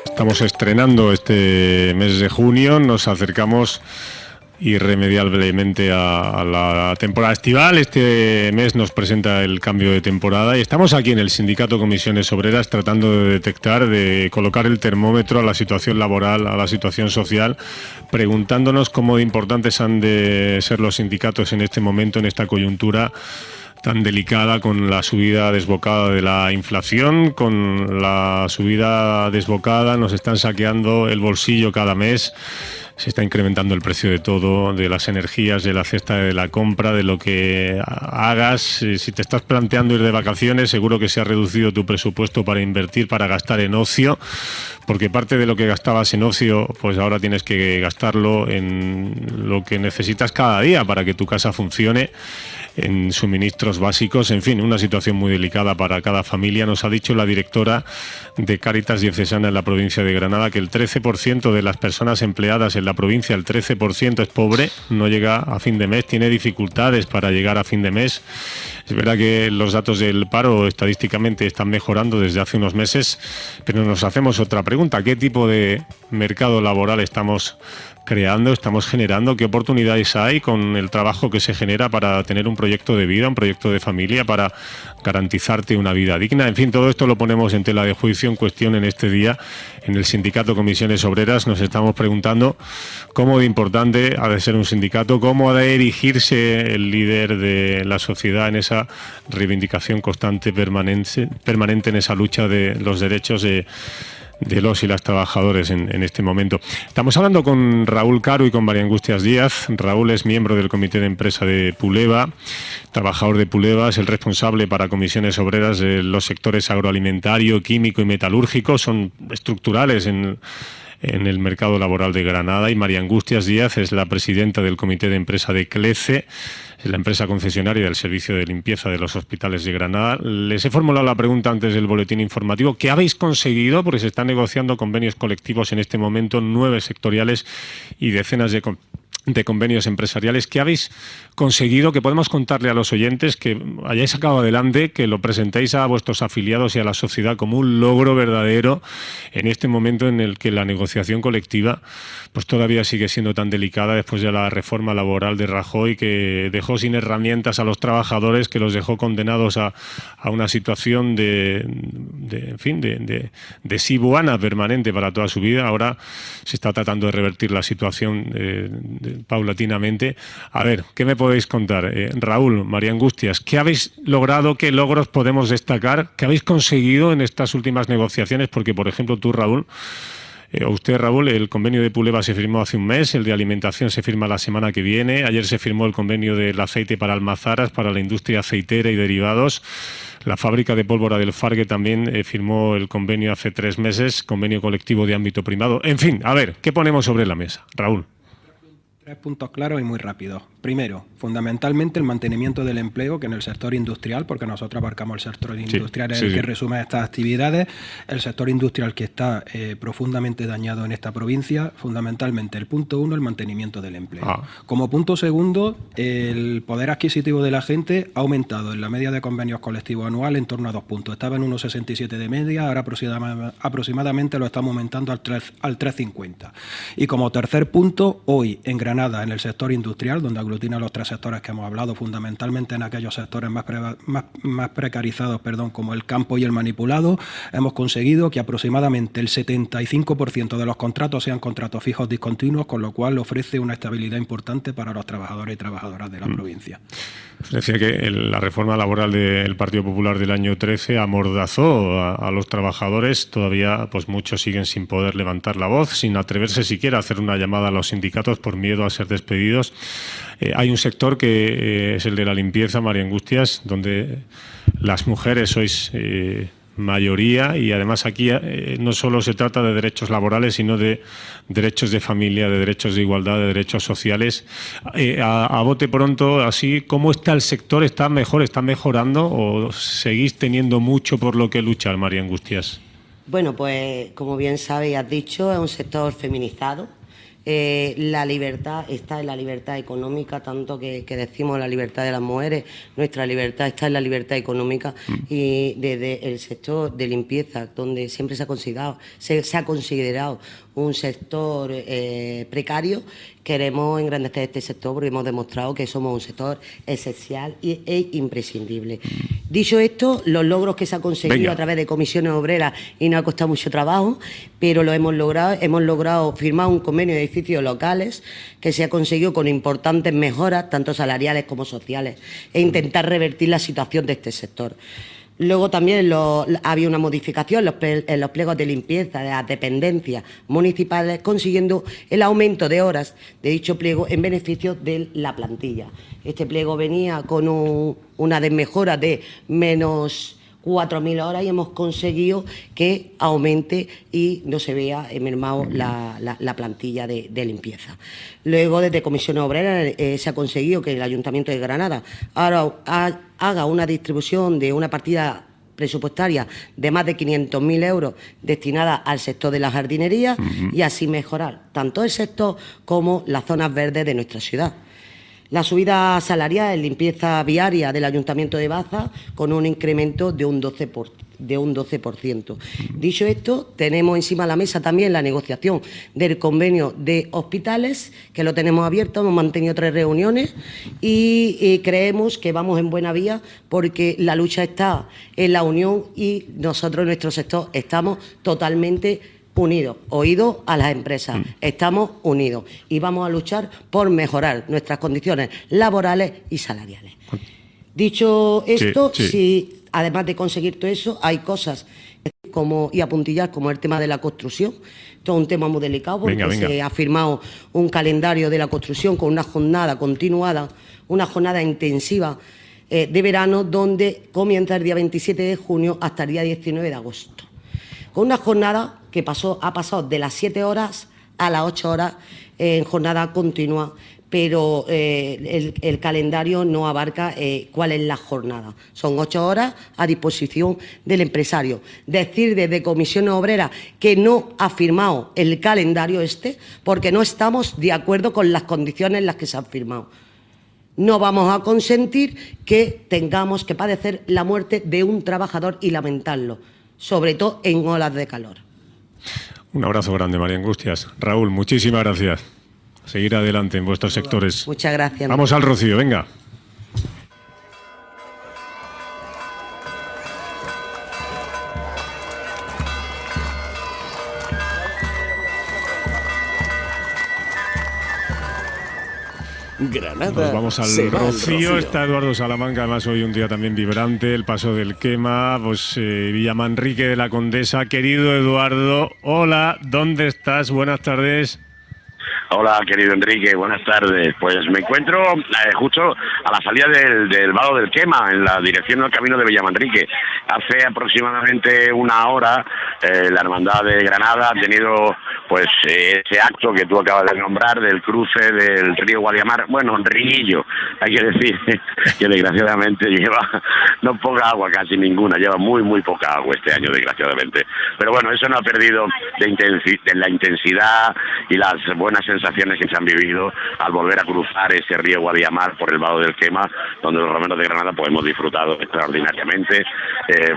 Estamos estrenando este mes de junio, nos acercamos irremediablemente a la temporada estival. Este mes nos presenta el cambio de temporada y estamos aquí en el Sindicato Comisiones Obreras tratando de detectar, de colocar el termómetro a la situación laboral, a la situación social, preguntándonos cómo de importantes han de ser los sindicatos en este momento, en esta coyuntura tan delicada, con la subida desbocada de la inflación, con la subida desbocada, nos están saqueando el bolsillo cada mes. Se está incrementando el precio de todo, de las energías, de la cesta de la compra, de lo que hagas. Si te estás planteando ir de vacaciones, seguro que se ha reducido tu presupuesto para invertir, para gastar en ocio, porque parte de lo que gastabas en ocio, pues ahora tienes que gastarlo en lo que necesitas cada día para que tu casa funcione, en suministros básicos. En fin, una situación muy delicada para cada familia. Nos ha dicho la directora de Cáritas Diocesana en la provincia de Granada que el 13% de las personas empleadas en la provincia, el 13% es pobre, no llega a fin de mes, tiene dificultades para llegar a fin de mes. Es verdad que los datos del paro estadísticamente están mejorando desde hace unos meses, pero nos hacemos otra pregunta: ¿qué tipo de mercado laboral estamos creando, estamos generando? ¿Qué oportunidades hay con el trabajo que se genera para tener un proyecto de vida, un proyecto de familia, para garantizarte una vida digna? En fin, todo esto lo ponemos en tela de juicio, en cuestión en este día. En el Sindicato Comisiones Obreras nos estamos preguntando cómo de importante ha de ser un sindicato, cómo ha de erigirse el líder de la sociedad en esa reivindicación constante, permanente en esa lucha de los derechos de los y las trabajadores en este momento. Estamos hablando con Raúl Caro y con María Angustias Díaz. Raúl es miembro del Comité de Empresa de Puleva, trabajador de Puleva, es el responsable para comisiones obreras de los sectores agroalimentario, químico y metalúrgico. Son estructurales en el mercado laboral de Granada. Y María Angustias Díaz es la presidenta del Comité de Empresa de CLECE, la empresa concesionaria del servicio de limpieza de los hospitales de Granada. Les he formulado la pregunta antes del boletín informativo: ¿qué habéis conseguido? Porque se están negociando convenios colectivos en este momento, 9 sectoriales y decenas de convenios empresariales. ¿Qué habéis conseguido? Que podemos contarle a los oyentes, que hayáis sacado adelante, que lo presentéis a vuestros afiliados y a la sociedad como un logro verdadero en este momento en el que la negociación colectiva pues todavía sigue siendo tan delicada después de la reforma laboral de Rajoy, que dejó sin herramientas a los trabajadores, que los dejó condenados a una situación de sibuana permanente para toda su vida. Ahora se está tratando de revertir la situación paulatinamente. A ver, ¿qué me podéis contar? Raúl, María Angustias, ¿qué habéis logrado? ¿Qué logros podemos destacar? ¿Qué habéis conseguido en estas últimas negociaciones? Porque, por ejemplo, tú, Raúl, o usted, Raúl, el convenio de Puleva se firmó hace un mes, el de alimentación se firma la semana que viene, ayer se firmó el convenio del aceite para Almazaras, para la industria aceitera y derivados. La fábrica de pólvora del Fargue también firmó el convenio hace 3 meses, convenio colectivo de ámbito privado. En fin, a ver, ¿qué ponemos sobre la mesa, Raúl? 3 puntos claros y muy rápidos. Primero, fundamentalmente el mantenimiento del empleo, que en el sector industrial, porque nosotros abarcamos el sector industrial, es el que resume estas actividades, el sector industrial que está profundamente dañado en esta provincia. Fundamentalmente, el punto 1, el mantenimiento del empleo. Como punto segundo, el poder adquisitivo de la gente ha aumentado en la media de convenios colectivos anual en torno a 2 puntos. Estaba en 1,67 de media, ahora aproximadamente lo estamos aumentando al 3,50. Y como tercer punto, hoy en Granada Granada en el sector industrial, donde aglutina los 3 sectores que hemos hablado, fundamentalmente en aquellos sectores más precarizados, como el campo y el manipulado, hemos conseguido que aproximadamente el 75% de los contratos sean contratos fijos discontinuos, con lo cual ofrece una estabilidad importante para los trabajadores y trabajadoras de la provincia. Decía que la reforma laboral del Partido Popular del año 13 amordazó a los trabajadores. Todavía pues muchos siguen sin poder levantar la voz, sin atreverse siquiera a hacer una llamada a los sindicatos por miedo a ser despedidos. Hay un sector que es el de la limpieza, María Angustias, donde las mujeres sois mayoría, y además aquí no solo se trata de derechos laborales, sino de derechos de familia, de derechos de igualdad, de derechos sociales. A bote pronto, así, ¿cómo está el sector? ¿Está mejor, está mejorando o seguís teniendo mucho por lo que luchar, María Angustias? Bueno, pues como bien sabes y has dicho, es un sector feminizado. La libertad está en la libertad económica, tanto que decimos la libertad de las mujeres, nuestra libertad está en la libertad económica, y desde el sector de limpieza, donde siempre se ha considerado un sector precario, queremos engrandecer este sector porque hemos demostrado que somos un sector esencial e imprescindible. Dicho esto, los logros que se han conseguido a través de comisiones obreras, y nos ha costado mucho trabajo, pero lo hemos logrado firmar un convenio de edificios locales que se ha conseguido con importantes mejoras, tanto salariales como sociales, e intentar revertir la situación de este sector. Luego también había una modificación en los pliegos de limpieza de las dependencias municipales, consiguiendo el aumento de horas de dicho pliego en beneficio de la plantilla. Este pliego venía con una desmejora de menos 4.000 horas y hemos conseguido que aumente y no se vea mermado la plantilla de limpieza. Luego, desde Comisiones Obreras se ha conseguido que el Ayuntamiento de Granada ahora haga una distribución de una partida presupuestaria de más de 500.000 euros destinada al sector de la jardinería, y así mejorar tanto el sector como las zonas verdes de nuestra ciudad. La subida salarial en limpieza viaria del Ayuntamiento de Baza, con un incremento de un 12%. Dicho esto, tenemos encima de la mesa también la negociación del convenio de hospitales, que lo tenemos abierto, hemos mantenido 3 reuniones y creemos que vamos en buena vía, porque la lucha está en la unión y nosotros en nuestro sector estamos totalmente unidos, oídos a las empresas, estamos unidos y vamos a luchar por mejorar nuestras condiciones laborales y salariales. Dicho esto, si además de conseguir todo eso, hay cosas y apuntillar como el tema de la construcción. Esto es un tema muy delicado porque se ha firmado un calendario de la construcción con una jornada continuada, una jornada intensiva de verano, donde comienza el día 27 de junio hasta el día 19 de agosto. Con una jornada que ha pasado de las 7 horas a las 8 horas en jornada continua, pero el calendario no abarca cuál es la jornada. Son 8 horas a disposición del empresario. Decir desde Comisiones Obreras que no ha firmado el calendario porque no estamos de acuerdo con las condiciones en las que se han firmado. No vamos a consentir que tengamos que padecer la muerte de un trabajador y lamentarlo, sobre todo en olas de calor. Un abrazo grande, María Angustias. Raúl, muchísimas gracias. A seguir adelante en vuestros sectores. Muchas gracias. Vamos al Rocío, venga. Granada. Nos vamos al Rocío. Está Eduardo Salamanca, además hoy un día también vibrante, el paso del Quema, pues Villamanrique de la Condesa. Querido Eduardo, hola, ¿dónde estás? Buenas tardes. Hola, querido Enrique, buenas tardes. Pues me encuentro justo a la salida del vado del Quema, en la dirección del camino de Villamanrique. Hace aproximadamente una hora la Hermandad de Granada ha tenido pues ese acto que tú acabas de nombrar del cruce del río Guadiamar, bueno, Riillo, hay que decir que desgraciadamente lleva no poca agua, casi ninguna, lleva muy poca agua este año, desgraciadamente. Pero bueno, eso no ha perdido de la intensidad y las buenas sensaciones sensaciones que se han vivido al volver a cruzar ese río Guadiamar por el vado del Quema, donde los romeros de Granada pues hemos disfrutado extraordinariamente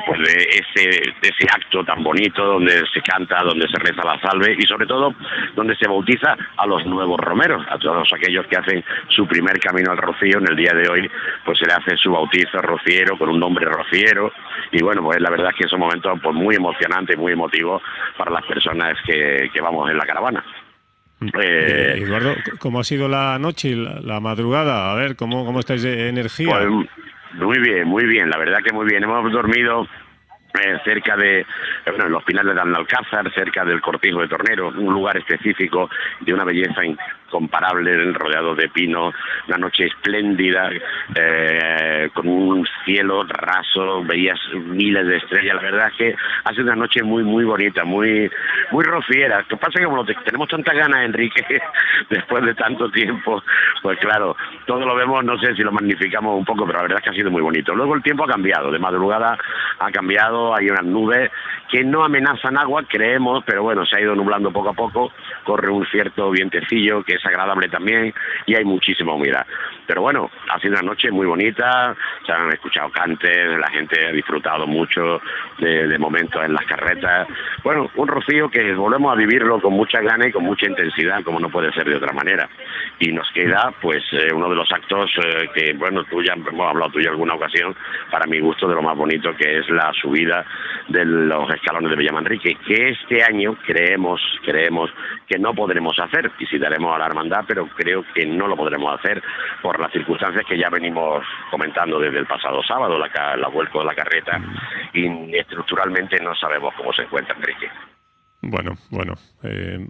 pues de ese acto tan bonito, donde se canta, donde se reza la salve y sobre todo donde se bautiza a los nuevos romeros, a todos aquellos que hacen su primer camino al rocío. En el día de hoy pues se le hace su bautizo rociero con un nombre rociero, y bueno, pues la verdad es que es un momento pues muy emocionante, muy emotivo para las personas que vamos en la caravana. Eduardo, ¿cómo ha sido la noche y la madrugada? A ver, ¿cómo estáis de energía? Pues muy bien, la verdad que muy bien. Hemos dormido cerca de en los Pinares de Alcázar, cerca del Cortijo de Tornero, un lugar específico de una belleza incomparable, rodeado de pinos, una noche espléndida, con un cielo raso, veías miles de estrellas. La verdad es que ha sido una noche muy bonita, muy rociera. Lo que pasa es que como tenemos tantas ganas, Enrique, después de tanto tiempo, pues claro, todo lo vemos, no sé si lo magnificamos un poco, pero la verdad es que ha sido muy bonito. Luego el tiempo ha cambiado, de madrugada ha cambiado, hay unas nubes que no amenazan agua, creemos, pero bueno, se ha ido nublando poco a poco, corre un cierto vientecillo que es agradable también y hay muchísima humedad. Pero bueno, ha sido una noche muy bonita, se han escuchado cantes, la gente ha disfrutado mucho de momentos en las carretas. Bueno, un rocío que volvemos a vivirlo con mucha ganas y con mucha intensidad, como no puede ser de otra manera. Y nos queda pues uno de los actos que, bueno, hemos hablado tú ya en alguna ocasión, para mi gusto de lo más bonito, que es la subida de los escalones de Villamanrique, que este año creemos que no podremos hacer. Visitaremos a la hermandad, pero creo que no lo podremos hacer por las circunstancias que ya venimos comentando desde el pasado sábado, la vuelco de la carreta, y estructuralmente no sabemos cómo se encuentra, Enrique. Bueno,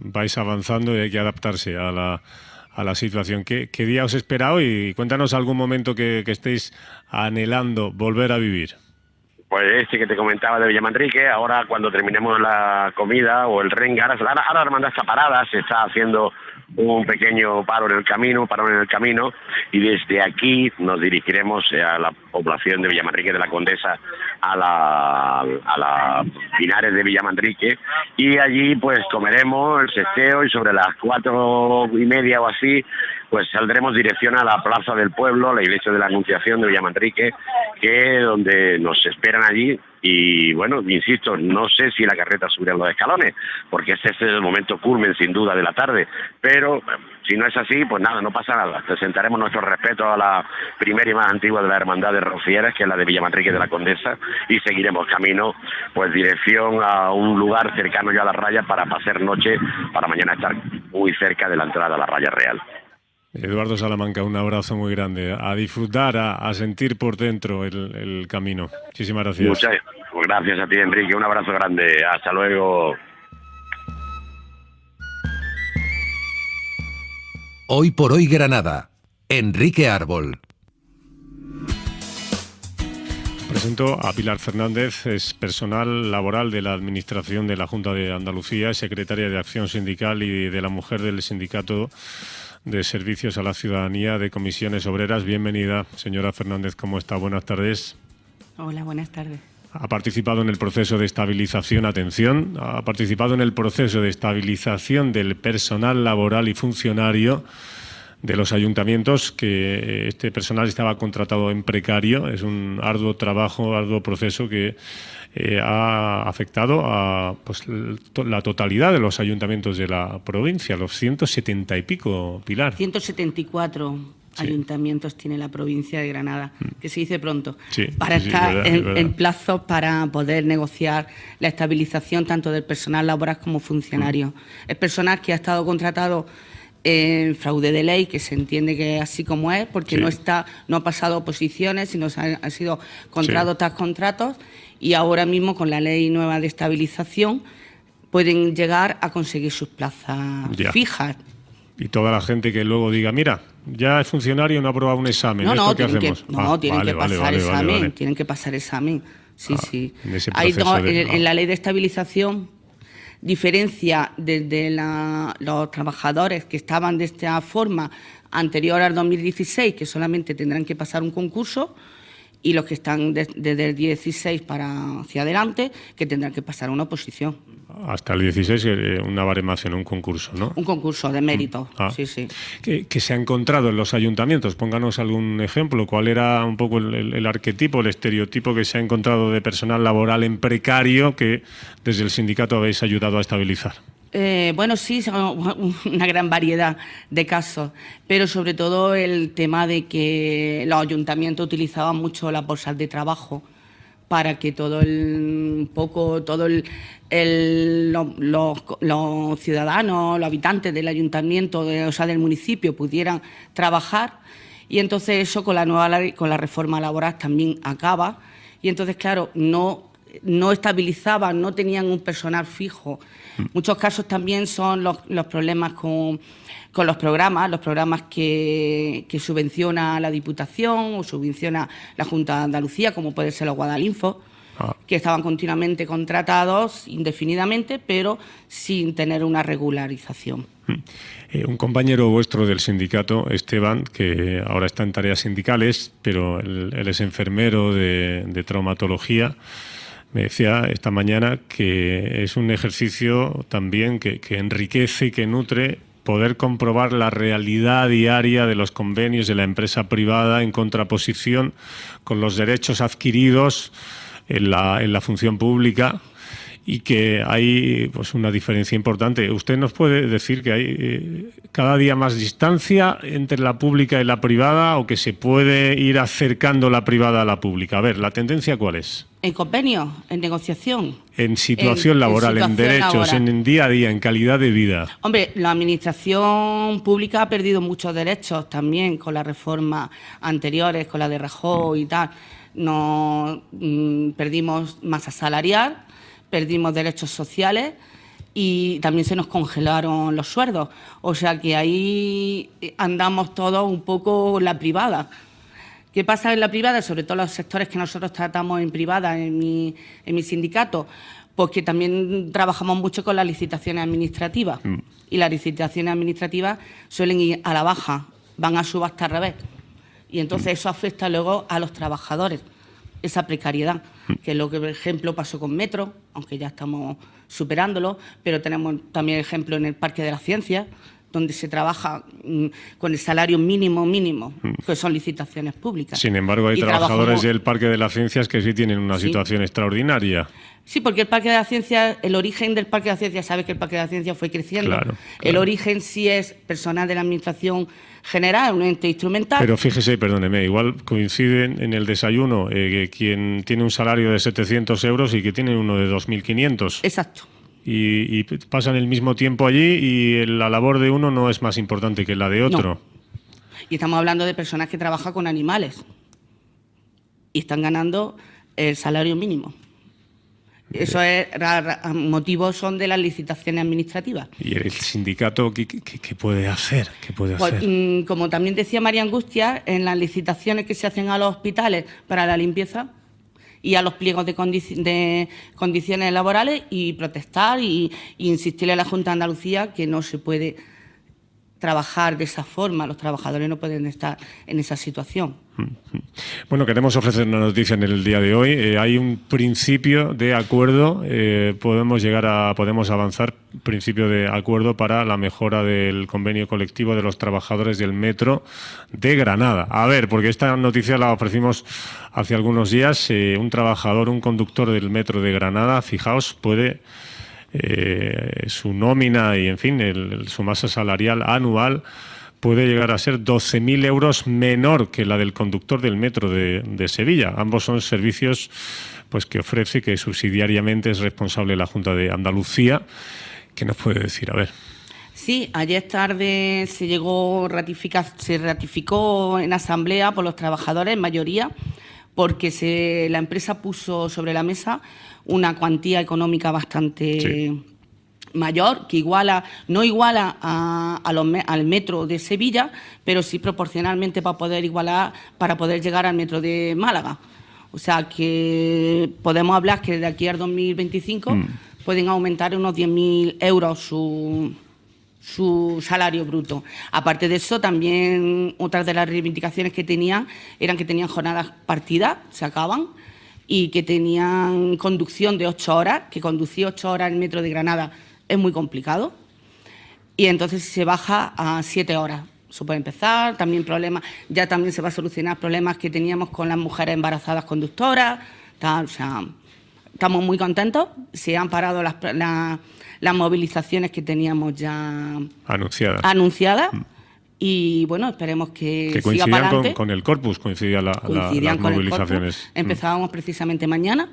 vais avanzando y hay que adaptarse a la situación. ¿Qué día os espera hoy? Y cuéntanos algún momento que estéis anhelando volver a vivir. Pues este que te comentaba de Villamanrique, ahora cuando terminemos la comida o el renga, ahora la hermandad está parada, se está haciendo un pequeño parón en el camino, y desde aquí nos dirigiremos a la población de Villamanrique de la Condesa, a la Pinares de Villamanrique, y allí pues comeremos el sesteo y sobre las 4:30 o así pues saldremos dirección a la Plaza del Pueblo, la Iglesia de la Anunciación de Villamanrique, que es donde nos esperan allí. Y bueno, insisto, no sé si la carreta subirá los escalones, porque ese es el momento culmen sin duda de la tarde, pero si no es así, pues nada, no pasa nada. Presentaremos nuestro respeto a la primera y más antigua de la hermandad de rocieras, que es la de Villamanrique de la Condesa, y seguiremos camino, pues dirección a un lugar cercano ya a la raya para pasar noche, para mañana estar muy cerca de la entrada a la raya real. Eduardo Salamanca, un abrazo muy grande. A disfrutar, a sentir por dentro el camino. Muchísimas gracias. Muchas gracias a ti, Enrique. Un abrazo grande. Hasta luego. Hoy por hoy Granada. Enrique Árbol. Presento a Pilar Fernández, es personal laboral de la Administración de la Junta de Andalucía, secretaria de Acción Sindical y de la Mujer del Sindicato de Servicios a la Ciudadanía de Comisiones Obreras. Bienvenida, señora Fernández, ¿cómo está? Buenas tardes. Hola, buenas tardes. Ha participado en el proceso de estabilización, atención, ha participado en el proceso de estabilización del personal laboral y funcionario de los ayuntamientos, que este personal estaba contratado en precario. Es un arduo trabajo, arduo proceso que ha afectado a pues, la totalidad de los ayuntamientos de la provincia, los 170 y pico, Pilar. 174 ayuntamientos tiene la provincia de Granada, que se dice pronto, para estar verdad, en plazos para poder negociar la estabilización tanto del personal laboral como funcionario. El personal que ha estado contratado en fraude de ley, que se entiende que es así como es, porque no ha pasado oposiciones, sino han sido contratos tras contratos, y ahora mismo con la ley nueva de estabilización pueden llegar a conseguir sus plazas fijas. Y toda la gente que luego diga, mira, ya es funcionario, no ha aprobado un examen, ¿esto qué hacemos? Tienen que pasar examen, tienen que pasar examen, sí. En la ley de estabilización diferencia desde los trabajadores que estaban de esta forma anterior al 2016, que solamente tendrán que pasar un concurso, y los que están desde el 16 hacia adelante, que tendrán que pasar a una oposición. Hasta el 16 una baremación, un concurso, ¿no? Un concurso de mérito, sí. ¿Qué se ha encontrado en los ayuntamientos? Pónganos algún ejemplo. ¿Cuál era un poco el arquetipo, el estereotipo que se ha encontrado de personal laboral en precario que desde el sindicato habéis ayudado a estabilizar? Bueno, sí, son una gran variedad de casos, pero sobre todo el tema de que los ayuntamientos utilizaban mucho las bolsas de trabajo para que los ciudadanos, los habitantes del ayuntamiento, o sea, del municipio, pudieran trabajar. Y entonces eso con la nueva ley, con la reforma laboral también acaba. Y entonces, claro, no estabilizaban, no tenían un personal fijo. Muchos casos también son los problemas con los programas que subvenciona la Diputación o subvenciona la Junta de Andalucía, como puede ser los Guadalinfo, que estaban continuamente contratados indefinidamente, pero sin tener una regularización. Un compañero vuestro del sindicato, Esteban, que ahora está en tareas sindicales, pero él es enfermero de traumatología, me decía esta mañana que es un ejercicio también que enriquece y que nutre poder comprobar la realidad diaria de los convenios de la empresa privada en contraposición con los derechos adquiridos en la función pública, y que hay pues una diferencia importante. ¿Usted nos puede decir que hay cada día más distancia entre la pública y la privada, o que se puede ir acercando la privada a la pública? A ver, ¿la tendencia cuál es? En convenio, en negociación. En situación laboral, en derechos, laboral. En día a día, en calidad de vida. Hombre, la administración pública ha perdido muchos derechos también con las reformas anteriores, con la de Rajoy y tal. Perdimos masa salarial, perdimos derechos sociales y también se nos congelaron los sueldos. O sea que ahí andamos todos un poco en la privada. ¿Qué pasa en la privada? Sobre todo los sectores que nosotros tratamos en privada, en mi sindicato, pues que también trabajamos mucho con las licitaciones administrativas. Y las licitaciones administrativas suelen ir a la baja, van a subasta al revés. Y entonces eso afecta luego a los trabajadores, esa precariedad, que es lo que, por ejemplo, pasó con Metro, aunque ya estamos superándolo, pero tenemos también ejemplo en el Parque de las Ciencias, donde se trabaja con el salario mínimo, que son licitaciones públicas. Sin embargo, hay trabajadores del Parque de las Ciencias que sí tienen una situación extraordinaria. Sí, porque el Parque de las Ciencias, el origen del Parque de las Ciencias, sabe que el Parque de las Ciencias fue creciendo. Claro. El origen sí es personal de la Administración General, un ente instrumental. Pero fíjese, perdóneme, igual coinciden en el desayuno quien tiene un salario de 700 euros y que tiene uno de 2.500. Exacto. Y pasan el mismo tiempo allí y la labor de uno no es más importante que la de otro. No. Y estamos hablando de personas que trabajan con animales y están ganando el salario mínimo. Eso es, motivos son de las licitaciones administrativas. ¿Y el sindicato qué puede hacer? Pues, como también decía María Angustia, en las licitaciones que se hacen a los hospitales para la limpieza y a los pliegos de condiciones laborales, y protestar y insistirle a la Junta de Andalucía que no se puede trabajar de esa forma, los trabajadores no pueden estar en esa situación. Bueno, queremos ofrecer una noticia en el día de hoy. Hay un principio de acuerdo, podemos avanzar, principio de acuerdo para la mejora del convenio colectivo de los trabajadores del metro de Granada. A ver, porque esta noticia la ofrecimos hace algunos días. Un conductor del metro de Granada, fijaos, puede... su nómina y, en fin, su masa salarial anual puede llegar a ser 12.000 euros menor que la del conductor del metro de Sevilla. Ambos son servicios pues que ofrece, que subsidiariamente es responsable la Junta de Andalucía. ¿Qué nos puede decir? A ver. Sí, ayer tarde se ratificó en asamblea por los trabajadores, en mayoría, porque la empresa puso sobre la mesa una cuantía económica bastante mayor, que no iguala al metro de Sevilla, pero sí proporcionalmente para poder llegar al metro de Málaga. O sea que podemos hablar que de aquí al 2025 pueden aumentar unos 10.000 euros su salario bruto. Aparte de eso, también otras de las reivindicaciones que tenían eran que tenían jornadas partidas, se acaban, y que tenían conducción de 8 horas, que conducir 8 horas en el metro de Granada es muy complicado, y entonces se baja a 7 horas. Eso puede empezar, también problemas, ya también se va a solucionar problemas que teníamos con las mujeres embarazadas conductoras, tal, o sea, estamos muy contentos, se han parado las movilizaciones que teníamos ya anunciadas. Y bueno, esperemos que siga para adelante. Con el Corpus, coincidían las movilizaciones. Empezábamos precisamente mañana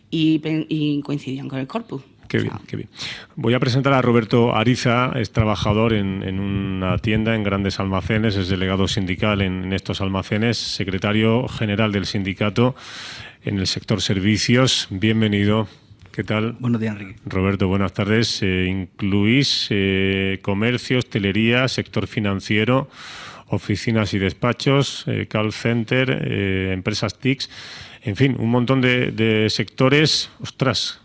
y coincidían con el Corpus. Qué bien. Voy a presentar a Roberto Ariza, es trabajador en una tienda en Grandes Almacenes, es delegado sindical en estos almacenes, secretario general del sindicato en el sector servicios. Bienvenido. ¿Qué tal? Buenos días, Enrique. Roberto, buenas tardes. Incluís comercio, hostelería, sector financiero, oficinas y despachos, call center, empresas TICs, en fin, un montón de sectores. Ostras,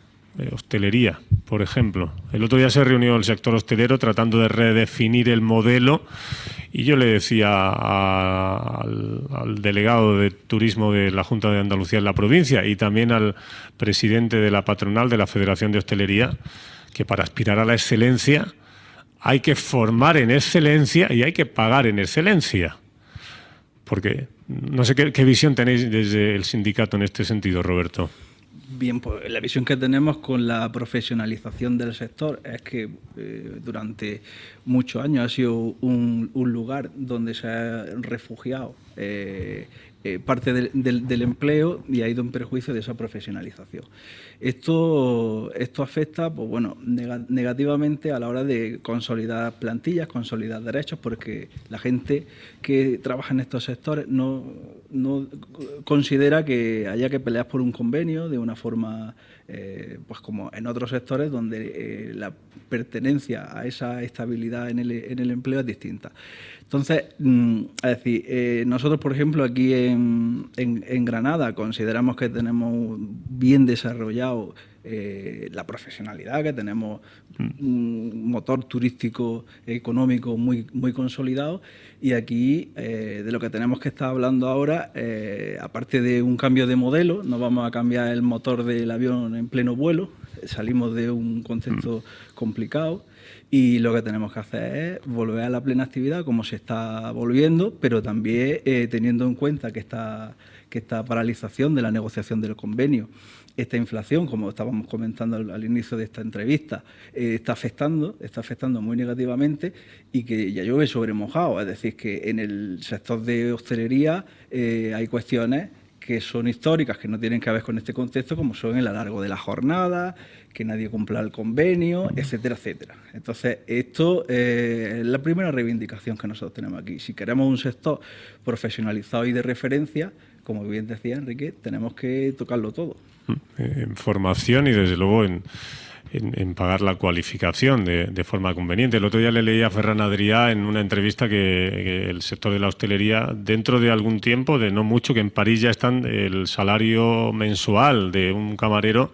hostelería, por ejemplo. El otro día se reunió el sector hostelero tratando de redefinir el modelo y yo le decía al delegado de turismo de la Junta de Andalucía en la provincia y también al presidente de la patronal de la Federación de Hostelería que para aspirar a la excelencia hay que formar en excelencia y hay que pagar en excelencia. Porque no sé qué visión tenéis desde el sindicato en este sentido, Roberto. Bien, pues la visión que tenemos con la profesionalización del sector es que durante muchos años ha sido un lugar donde se ha refugiado parte del empleo y ha ido en perjuicio de esa profesionalización. Esto afecta, pues bueno, negativamente a la hora de consolidar plantillas, consolidar derechos, porque la gente que trabaja en estos sectores no considera que haya que pelear por un convenio de una forma, pues como en otros sectores donde la pertenencia a esa estabilidad en el empleo es distinta. Entonces, es decir, nosotros, por ejemplo, aquí en Granada consideramos que tenemos bien desarrollado la profesionalidad, que tenemos un motor turístico económico muy consolidado y aquí de lo que tenemos que estar hablando ahora, aparte de un cambio de modelo, no vamos a cambiar el motor del avión en pleno vuelo, salimos de un concepto complicado. Y lo que tenemos que hacer es volver a la plena actividad como se está volviendo, pero también teniendo en cuenta que esta paralización de la negociación del convenio, esta inflación, como estábamos comentando al inicio de esta entrevista, está afectando muy negativamente y que ya llueve sobre mojado. Es decir, que en el sector de hostelería hay cuestiones que son históricas, que no tienen que ver con este contexto, como son el alargo de la jornada, que nadie cumpla el convenio, etcétera, etcétera. Entonces, esto es la primera reivindicación que nosotros tenemos aquí. Si queremos un sector profesionalizado y de referencia, como bien decía Enrique, tenemos que tocarlo todo. En formación y, desde luego, en pagar la cualificación de forma conveniente. El otro día le leí a Ferran Adrià en una entrevista que el sector de la hostelería, dentro de algún tiempo, de no mucho, que en París ya están, el salario mensual de un camarero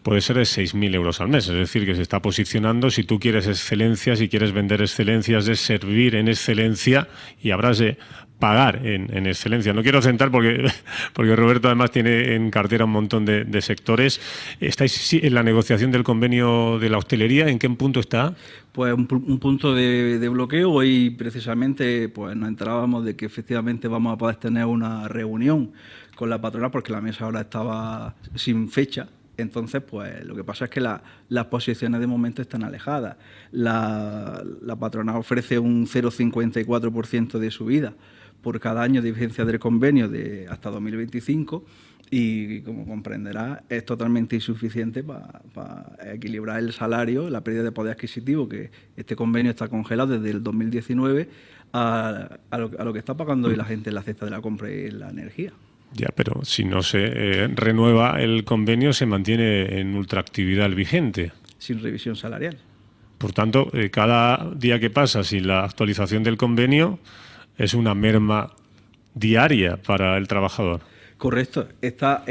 puede ser de 6.000 euros al mes. Es decir, que se está posicionando, si tú quieres excelencia, si quieres vender excelencias, de servir en excelencia y habrás de pagar en excelencia. No quiero centrar porque Roberto además tiene en cartera un montón de sectores. ¿Estáis en la negociación del convenio de la hostelería? ¿En qué punto está? Pues un punto de bloqueo. Hoy precisamente pues nos enterábamos de que efectivamente vamos a poder tener una reunión con la patronal porque la mesa ahora estaba sin fecha. Entonces, pues lo que pasa es que las posiciones de momento están alejadas. La patronal ofrece un 0,54% de subida por cada año de vigencia del convenio de hasta 2025 y, como comprenderá, es totalmente insuficiente para equilibrar el salario, la pérdida de poder adquisitivo, que este convenio está congelado desde el 2019 a lo que está pagando hoy la gente en la cesta de la compra y en la energía. Ya, pero si no se renueva el convenio, se mantiene en ultraactividad el vigente. Sin revisión salarial. Por tanto, cada día que pasa sin la actualización del convenio es una merma diaria para el trabajador. Correcto. Esta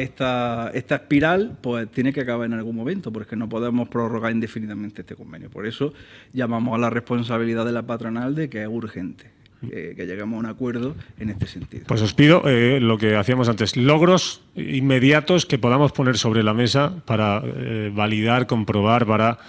espiral pues tiene que acabar en algún momento, porque no podemos prorrogar indefinidamente este convenio. Por eso llamamos a la responsabilidad de la patronal de que es urgente que lleguemos a un acuerdo en este sentido. Pues os pido lo que hacíamos antes, logros inmediatos que podamos poner sobre la mesa para validar, comprobar, para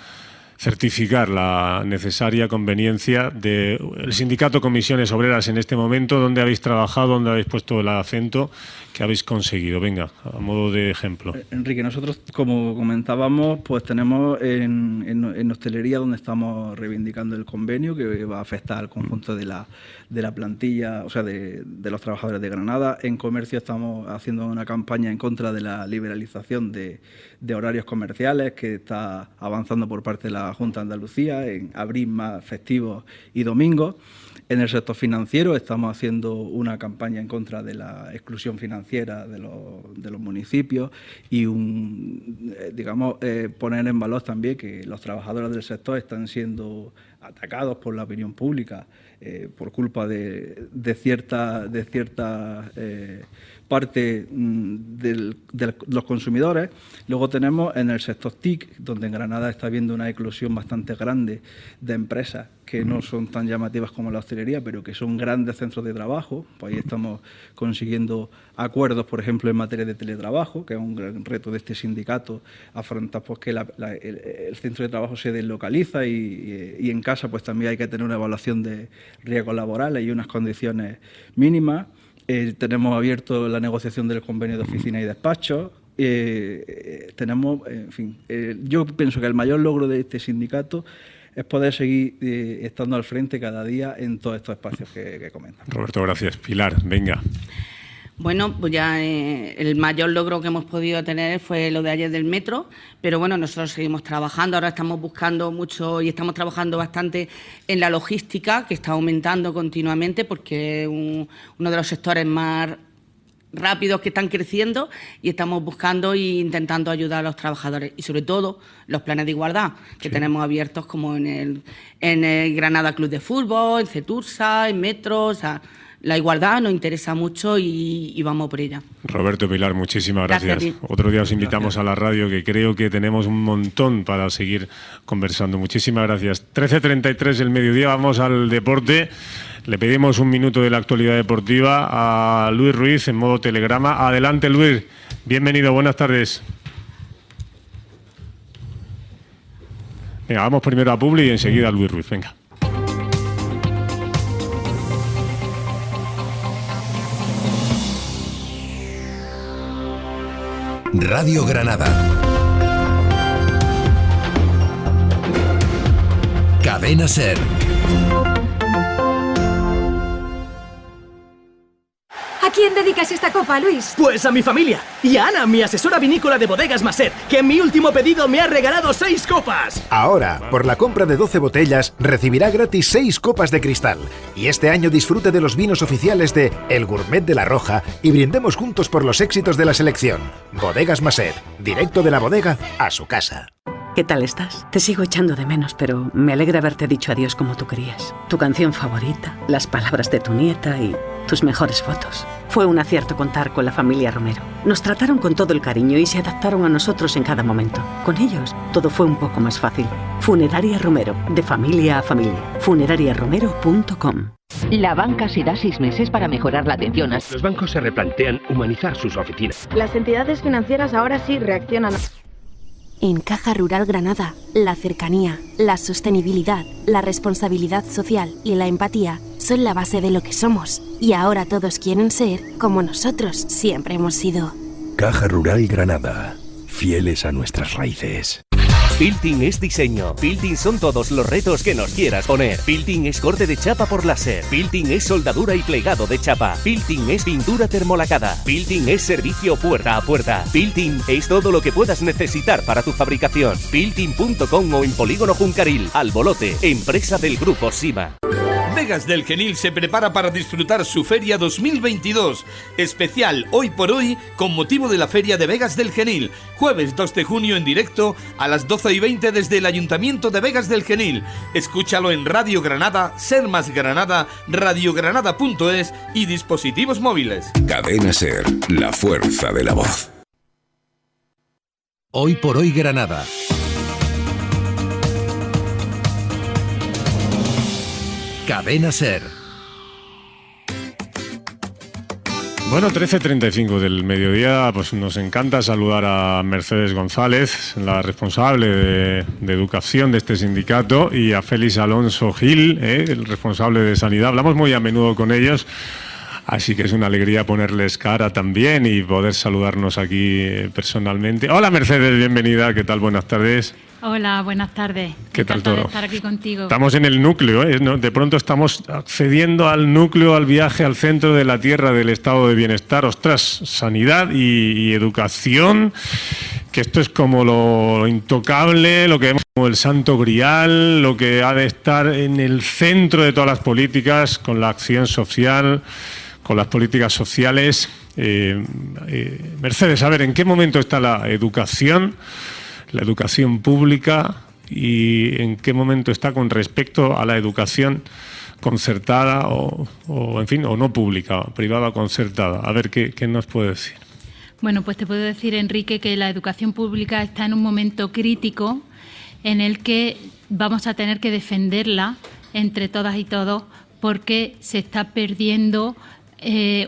certificar la necesaria conveniencia del sindicato Comisiones Obreras en este momento. ¿Dónde habéis trabajado? ¿Dónde habéis puesto el acento? ¿Qué habéis conseguido? Venga, a modo de ejemplo. Enrique, nosotros, como comentábamos, pues tenemos en hostelería donde estamos reivindicando el convenio que va a afectar al conjunto de la plantilla, o sea, de los trabajadores de Granada. En comercio estamos haciendo una campaña en contra de la liberalización de horarios comerciales que está avanzando por parte de la Junta de Andalucía en abrir más festivos y domingos. En el sector financiero estamos haciendo una campaña en contra de la exclusión financiera de los municipios y poner en valor también que los trabajadores del sector están siendo atacados por la opinión pública por culpa de cierta parte de los consumidores. Luego tenemos en el sector TIC, donde en Granada está habiendo una eclosión bastante grande de empresas que no son tan llamativas como la hostelería, pero que son grandes centros de trabajo. Pues ahí estamos consiguiendo acuerdos, por ejemplo, en materia de teletrabajo, que es un gran reto de este sindicato, afrontar pues, que el centro de trabajo se deslocaliza y en casa pues también hay que tener una evaluación de riesgos laborales y unas condiciones mínimas. Tenemos abierto la negociación del convenio de oficina y despacho. Tenemos, en fin, yo pienso que el mayor logro de este sindicato es poder seguir estando al frente cada día en todos estos espacios que comentan. Roberto, gracias. Pilar, venga. Bueno, pues ya el mayor logro que hemos podido tener fue lo de ayer del metro, pero bueno, nosotros seguimos trabajando, ahora estamos buscando mucho y estamos trabajando bastante en la logística, que está aumentando continuamente porque es uno de los sectores más rápidos que están creciendo y estamos buscando e intentando ayudar a los trabajadores y sobre todo los planes de igualdad que tenemos abiertos como en el Granada Club de Fútbol, en Cetursa, en Metro, o sea, la igualdad nos interesa mucho y vamos por ella. Roberto, Pilar, muchísimas gracias. Otro día os invitamos a la radio, que creo que tenemos un montón para seguir conversando. Muchísimas gracias. 13:33 el mediodía, vamos al deporte. Le pedimos un minuto de la actualidad deportiva a Luis Ruiz en modo telegrama. Adelante, Luis. Bienvenido, buenas tardes. Venga, vamos primero a Publi y enseguida a Luis Ruiz. Venga. Radio Granada. Cadena SER. ¿A quién dedicas esta copa, Luis? Pues a mi familia y a Ana, mi asesora vinícola de Bodegas Maset, que en mi último pedido me ha regalado 6 copas. Ahora, por la compra de 12 botellas, recibirá gratis 6 copas de cristal. Y este año disfrute de los vinos oficiales de El Gourmet de La Roja y brindemos juntos por los éxitos de la selección. Bodegas Maset, directo de la bodega a su casa. ¿Qué tal estás? Te sigo echando de menos, pero me alegra haberte dicho adiós como tú querías. Tu canción favorita, las palabras de tu nieta y tus mejores fotos. Fue un acierto contar con la familia Romero. Nos trataron con todo el cariño y se adaptaron a nosotros en cada momento. Con ellos, todo fue un poco más fácil. Funeraria Romero, de familia a familia. funerariaromero.com. La banca se da 6 meses para mejorar la atención. Los bancos se replantean humanizar sus oficinas. Las entidades financieras ahora sí reaccionan. En Caja Rural Granada, la cercanía, la sostenibilidad, la responsabilidad social y la empatía son la base de lo que somos. Y ahora todos quieren ser como nosotros siempre hemos sido. Caja Rural Granada. Fieles a nuestras raíces. Building es diseño. Building son todos los retos que nos quieras poner. Building es corte de chapa por láser. Building es soldadura y plegado de chapa. Building es pintura termolacada. Building es servicio puerta a puerta. Building es todo lo que puedas necesitar para tu fabricación. Building.com o en Polígono Juncaril, Albolote, empresa del Grupo Sima. Bodegas del Genil se prepara para disfrutar su Feria 2022, especial hoy por hoy con motivo de la Feria de Vegas del Genil, jueves 2 de junio en directo a las 12:20 desde el Ayuntamiento de Vegas del Genil. Escúchalo en Radio Granada, Ser Más Granada, radiogranada.es y dispositivos móviles. Cadena Ser, la fuerza de la voz. Hoy por hoy Granada. Cadena Ser. Bueno, 13:35 del mediodía, pues nos encanta saludar a Mercedes González, la responsable de educación de este sindicato, y a Félix Alonso Gil, el responsable de sanidad. Hablamos muy a menudo con ellos, así que es una alegría ponerles cara también y poder saludarnos aquí personalmente. Hola Mercedes, bienvenida, ¿qué tal? Buenas tardes. Hola, buenas tardes. ¿Qué tal todo? De estar aquí contigo. Estamos en el núcleo, ¿no? De pronto estamos accediendo al núcleo, al viaje al centro de la tierra del estado de bienestar. Ostras, sanidad y educación, que esto es como lo intocable, lo que vemos como el santo grial, lo que ha de estar en el centro de todas las políticas, con la acción social, con las políticas sociales. Mercedes, a ver, ¿en qué momento está la educación pública, y en qué momento está con respecto a la educación concertada o no pública, privada o concertada? A ver, ¿qué nos puede decir? Bueno, pues te puedo decir, Enrique, que la educación pública está en un momento crítico en el que vamos a tener que defenderla entre todas y todos, porque se está perdiendo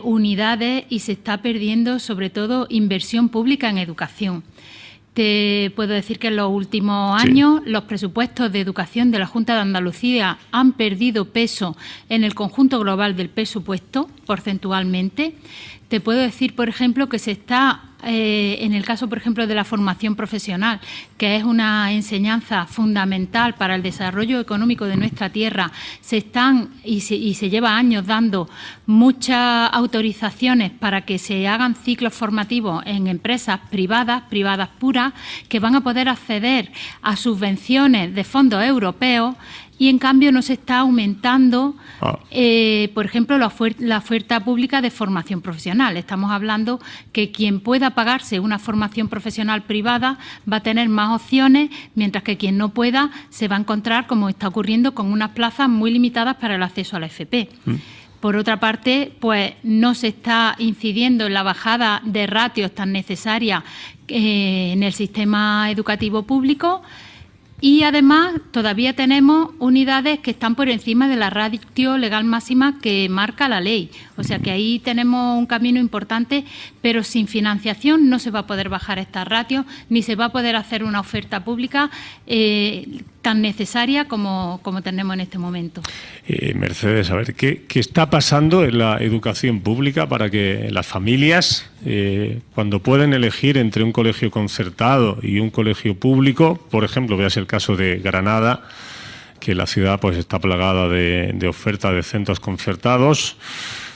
unidades y se está perdiendo sobre todo inversión pública en educación. Te puedo decir que en los últimos años los presupuestos de educación de la Junta de Andalucía han perdido peso en el conjunto global del presupuesto, porcentualmente. Te puedo decir, por ejemplo, que se está, en el caso, por ejemplo, de la formación profesional, que es una enseñanza fundamental para el desarrollo económico de nuestra tierra, se están y se lleva años dando muchas autorizaciones para que se hagan ciclos formativos en empresas privadas puras, que van a poder acceder a subvenciones de fondos europeos. Y, en cambio, no se está aumentando, por ejemplo, la oferta pública de formación profesional. Estamos hablando que quien pueda pagarse una formación profesional privada va a tener más opciones, mientras que quien no pueda se va a encontrar, como está ocurriendo, con unas plazas muy limitadas para el acceso a la FP. Por otra parte, pues no se está incidiendo en la bajada de ratios tan necesaria en el sistema educativo público. Y además todavía tenemos unidades que están por encima de la ratio legal máxima que marca la ley. O sea que ahí tenemos un camino importante, pero sin financiación no se va a poder bajar estas ratios, ni se va a poder hacer una oferta pública tan necesaria como tenemos en este momento. Mercedes, a ver, ¿qué está pasando en la educación pública para que las familias, cuando pueden elegir entre un colegio concertado y un colegio público, por ejemplo, veas el caso de Granada, que la ciudad pues está plagada de oferta de centros concertados,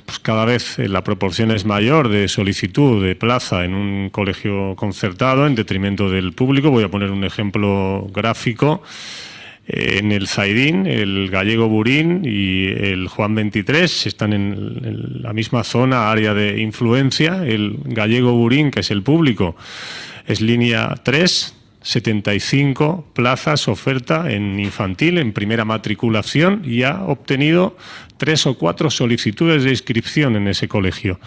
pues cada vez la proporción es mayor de solicitud de plaza en un colegio concertado en detrimento del público. Voy a poner un ejemplo gráfico. En el Zaidín, el Gallego Burín y el Juan 23 están en la misma zona, área de influencia. El Gallego Burín, que es el público, es línea 3, 75 plazas oferta en infantil, en primera matriculación, y ha obtenido 3 o 4 solicitudes de inscripción en ese colegio.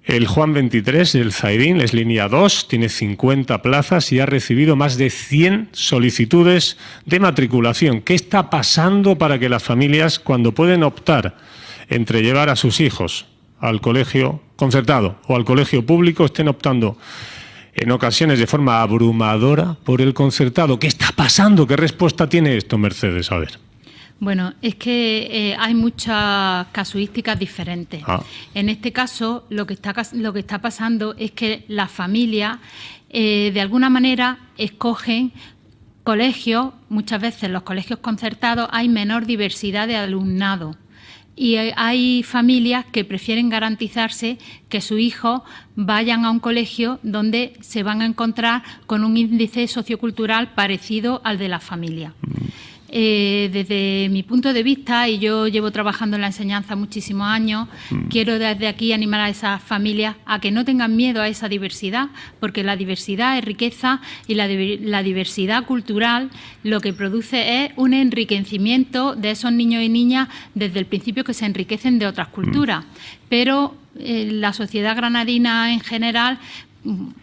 El Juan 23, el Zaidín, es línea 2, tiene 50 plazas y ha recibido más de 100 solicitudes de matriculación. ¿Qué está pasando para que las familias, cuando pueden optar entre llevar a sus hijos al colegio concertado o al colegio público, estén optando en ocasiones de forma abrumadora por el concertado? ¿Qué está pasando? ¿Qué respuesta tiene esto, Mercedes? A ver. Bueno, es que hay muchas casuísticas diferentes. En este caso, lo que está pasando es que las familias, de alguna manera, escogen colegios. Muchas veces en los colegios concertados hay menor diversidad de alumnado. Y hay familias que prefieren garantizarse que sus hijos vayan a un colegio donde se van a encontrar con un índice sociocultural parecido al de la familia. Desde mi punto de vista, y yo llevo trabajando en la enseñanza muchísimos años, quiero desde aquí animar a esas familias a que no tengan miedo a esa diversidad, porque la diversidad es riqueza y la diversidad cultural lo que produce es un enriquecimiento de esos niños y niñas desde el principio, que se enriquecen de otras culturas. Pero la sociedad granadina en general,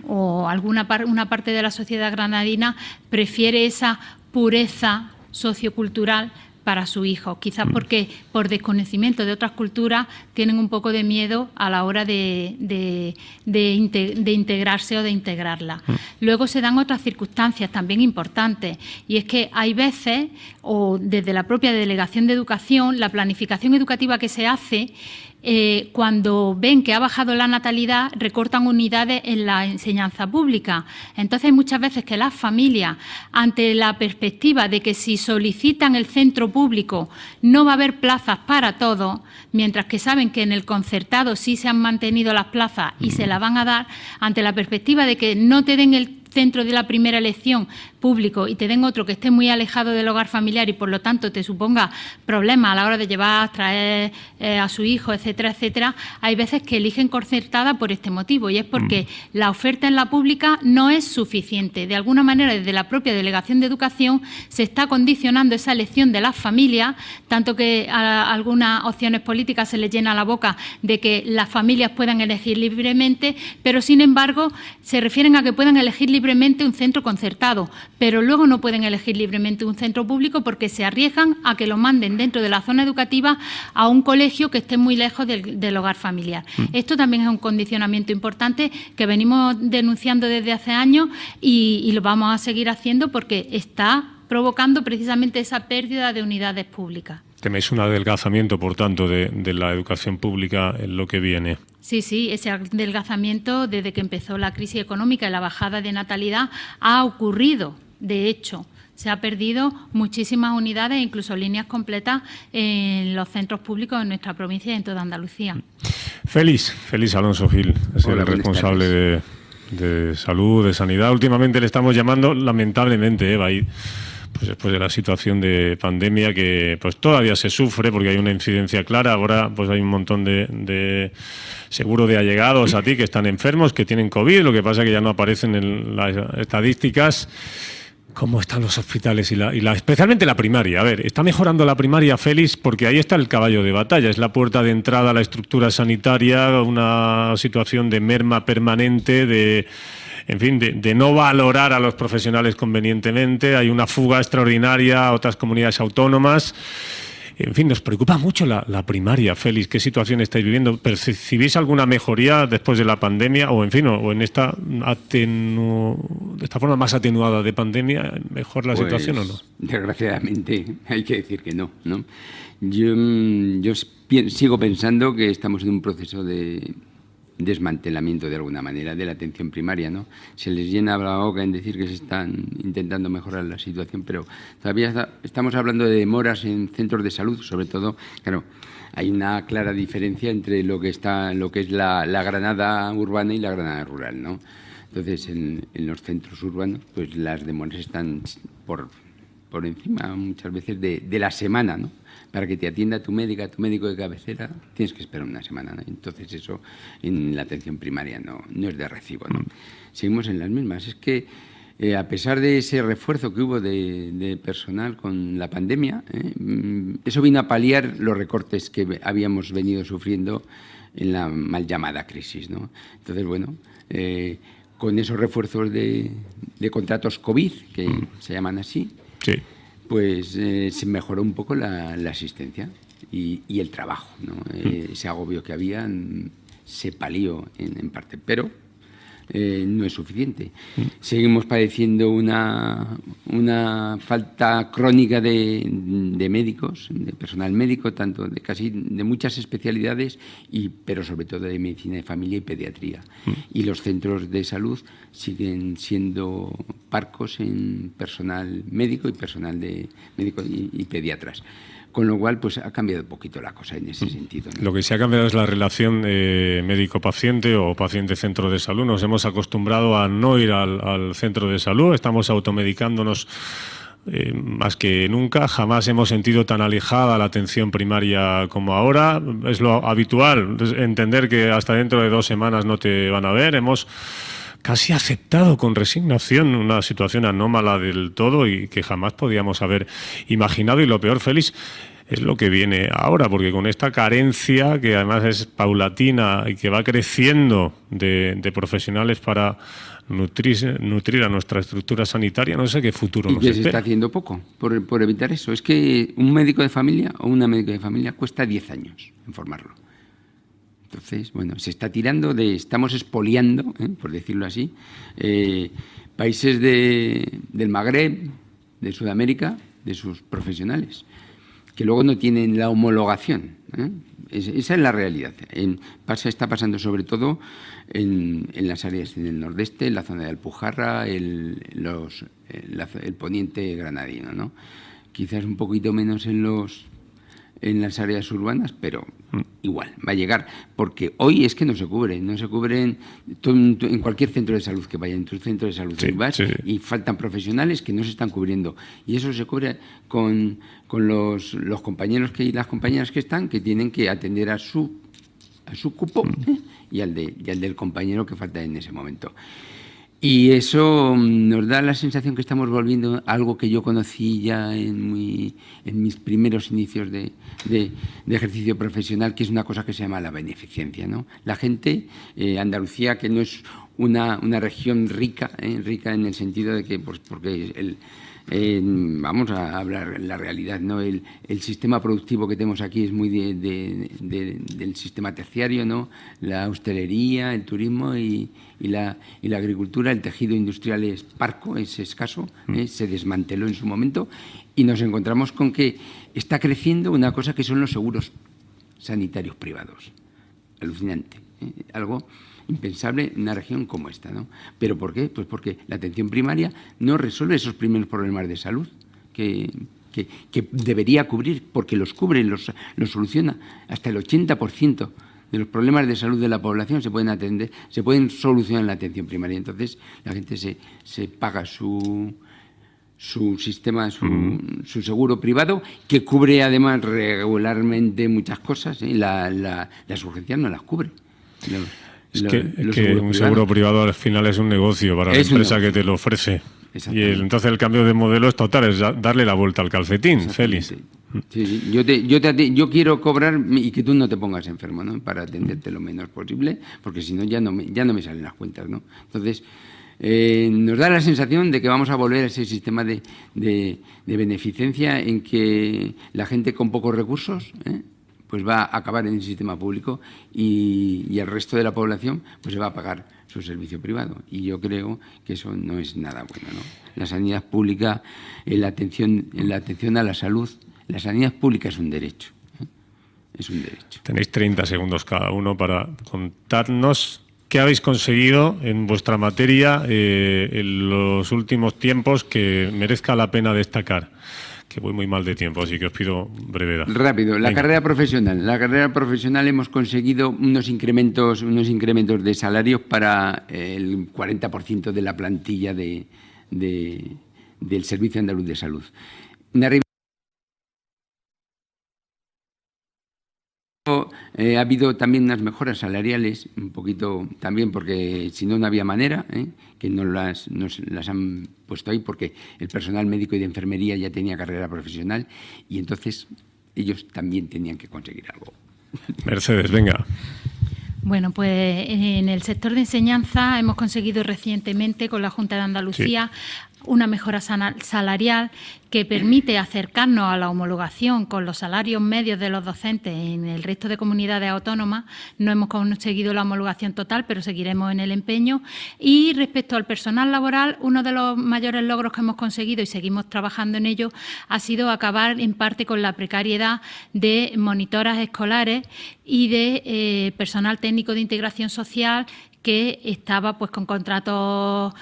o una parte de la sociedad granadina, prefiere esa pureza sociocultural para sus hijos, quizás porque por desconocimiento de otras culturas tienen un poco de miedo a la hora de integrarse o de integrarla. Luego se dan otras circunstancias también importantes, y es que hay veces, o desde la propia Delegación de Educación, la planificación educativa que se hace, cuando ven que ha bajado la natalidad, recortan unidades en la enseñanza pública. Entonces hay muchas veces que las familias, ante la perspectiva de que si solicitan el centro público no va a haber plazas para todos, mientras que saben que en el concertado sí se han mantenido las plazas y se las van a dar, ante la perspectiva de que no te den el centro de la primera elección público y te den otro que esté muy alejado del hogar familiar y por lo tanto te suponga problemas a la hora de llevar, traer a su hijo, etcétera, etcétera, hay veces que eligen concertada por este motivo, y es porque la oferta en la pública no es suficiente. De alguna manera, desde la propia Delegación de Educación se está condicionando esa elección de las familias, tanto que a algunas opciones políticas se les llena la boca de que las familias puedan elegir libremente, pero sin embargo se refieren a que puedan elegir libremente un centro concertado, pero luego no pueden elegir libremente un centro público porque se arriesgan a que lo manden dentro de la zona educativa a un colegio que esté muy lejos del hogar familiar. Esto también es un condicionamiento importante que venimos denunciando desde hace años y lo vamos a seguir haciendo porque está provocando precisamente esa pérdida de unidades públicas. Teméis un adelgazamiento, por tanto, de la educación pública en lo que viene. Sí, ese adelgazamiento desde que empezó la crisis económica y la bajada de natalidad ha ocurrido. De hecho, se ha perdido muchísimas unidades, incluso líneas completas en los centros públicos en nuestra provincia y en toda Andalucía. Félix Alonso Gil, es el responsable de salud, de sanidad. Últimamente le estamos llamando, lamentablemente, Eva, pues después de la situación de pandemia que pues todavía se sufre porque hay una incidencia clara. Ahora pues hay un montón de seguro de allegados a ti que están enfermos, que tienen COVID, lo que pasa es que ya no aparecen en las estadísticas. ¿Cómo están los hospitales especialmente la primaria? A ver, ¿está mejorando la primaria, Félix? Porque ahí está el caballo de batalla, es la puerta de entrada a la estructura sanitaria, una situación de merma permanente, de no valorar a los profesionales convenientemente, hay una fuga extraordinaria a otras comunidades autónomas. En fin, nos preocupa mucho la primaria, Félix. ¿Qué situación estáis viviendo? ¿Percibís alguna mejoría después de la pandemia o en esta forma más atenuada de pandemia? ¿Mejor la situación o no? Desgraciadamente hay que decir que no. Yo sigo pensando que estamos en un proceso de desmantelamiento de alguna manera de la atención primaria, ¿no? Se les llena la boca en decir que se están intentando mejorar la situación, pero todavía estamos hablando de demoras en centros de salud, sobre todo, claro, hay una clara diferencia entre lo que es la Granada urbana y la Granada rural, ¿no? Entonces, en los centros urbanos, pues las demoras están por encima muchas veces de la semana, ¿no? Para que te atienda tu médico de cabecera, tienes que esperar una semana, ¿no? Entonces eso en la atención primaria no es de recibo, ¿no? Seguimos en las mismas. Es que a pesar de ese refuerzo que hubo de personal con la pandemia, eso vino a paliar los recortes que habíamos venido sufriendo en la mal llamada crisis, ¿no? Entonces, bueno, con esos refuerzos de contratos COVID, que se llaman así, sí, pues se mejoró un poco la asistencia y el trabajo, ¿no? Ese agobio que había se palió en parte, pero no es suficiente. Seguimos padeciendo una falta crónica de médicos, de personal médico, tanto de muchas especialidades, pero sobre todo de medicina de familia y pediatría. Y los centros de salud siguen siendo parcos en personal médico y personal de médico y pediatras. Con lo cual, pues ha cambiado un poquito la cosa en ese sentido, ¿no? Lo que se ha cambiado es la relación médico-paciente o paciente-centro de salud. Nos hemos acostumbrado a no ir al centro de salud, estamos automedicándonos más que nunca. Jamás hemos sentido tan alejada la atención primaria como ahora. Es lo habitual, entender que hasta dentro de 2 semanas no te van a ver. Hemos casi aceptado con resignación una situación anómala del todo y que jamás podíamos haber imaginado. Y lo peor, Félix, es lo que viene ahora, porque con esta carencia, que además es paulatina y que va creciendo de profesionales para nutrir a nuestra estructura sanitaria, no sé qué futuro nos espera. Y que se está haciendo poco por evitar eso. Es que un médico de familia o una médica de familia cuesta 10 años en formarlo. Entonces, bueno, se está tirando estamos expoliando, por decirlo así, países del Magreb, de Sudamérica, de sus profesionales, que luego no tienen la homologación. Esa es la realidad. Está pasando sobre todo en las áreas del nordeste, en la zona de Alpujarra, el poniente granadino, ¿no? Quizás un poquito menos en las áreas urbanas, pero igual, va a llegar, porque hoy es que no se cubre en cualquier centro de salud que vaya, en tu centro de salud y faltan profesionales que no se están cubriendo, y eso se cubre con los compañeros y las compañeras que tienen que atender a su cupo y al del compañero que falta en ese momento. Y eso nos da la sensación que estamos volviendo a algo que yo conocí ya en mis primeros inicios de ejercicio profesional, que es una cosa que se llama la beneficencia, ¿no? La gente, Andalucía, que no es una región rica en el sentido de que, pues, porque vamos a hablar la realidad, ¿no? El sistema productivo que tenemos aquí es muy del sistema terciario, ¿no? La hostelería, el turismo y la agricultura, el tejido industrial es parco, es escaso, se desmanteló en su momento, y nos encontramos con que está creciendo una cosa que son los seguros sanitarios privados. Alucinante, algo impensable en una región como esta, ¿no? ¿Pero por qué? Pues porque la atención primaria no resuelve esos primeros problemas de salud que debería cubrir, porque los cubre, los soluciona. Hasta el 80% de los problemas de salud de la población se pueden solucionar en la atención primaria. Entonces, la gente se paga su sistema, su seguro privado, que cubre además regularmente muchas cosas, las urgencias no las cubre. Que un seguro privado al final es un negocio para la empresa que te lo ofrece. Y entonces el cambio de modelo es total, es darle la vuelta al calcetín, Félix. Sí. Yo quiero cobrar y que tú no te pongas enfermo, ¿no? Para atenderte lo menos posible, porque si no ya no me salen las cuentas, ¿no? Entonces nos da la sensación de que vamos a volver a ese sistema de beneficencia en que la gente con pocos recursos pues va a acabar en el sistema público y el resto de la población pues se va a pagar su servicio privado. Y yo creo que eso no es nada bueno, ¿no? La sanidad pública, la atención a la salud, la sanidad pública es un derecho. Es un derecho. Tenéis 30 segundos cada uno para contarnos qué habéis conseguido en vuestra materia en los últimos tiempos que merezca la pena destacar. Que voy muy mal de tiempo, así que os pido brevedad. Rápido, la carrera profesional. La carrera profesional hemos conseguido unos incrementos de salarios para el 40% de la plantilla del Servicio Andaluz de Salud. Ha habido también unas mejoras salariales, un poquito también porque si no había manera, que nos las han puesto ahí porque el personal médico y de enfermería ya tenía carrera profesional y entonces ellos también tenían que conseguir algo. Mercedes, venga. Bueno, pues en el sector de enseñanza hemos conseguido recientemente con la Junta de Andalucía una mejora salarial que permite acercarnos a la homologación con los salarios medios de los docentes en el resto de comunidades autónomas. No hemos conseguido la homologación total, pero seguiremos en el empeño. Y respecto al personal laboral, uno de los mayores logros que hemos conseguido, y seguimos trabajando en ello, ha sido acabar en parte con la precariedad de monitoras escolares y de personal técnico de integración social que estaba pues con contratos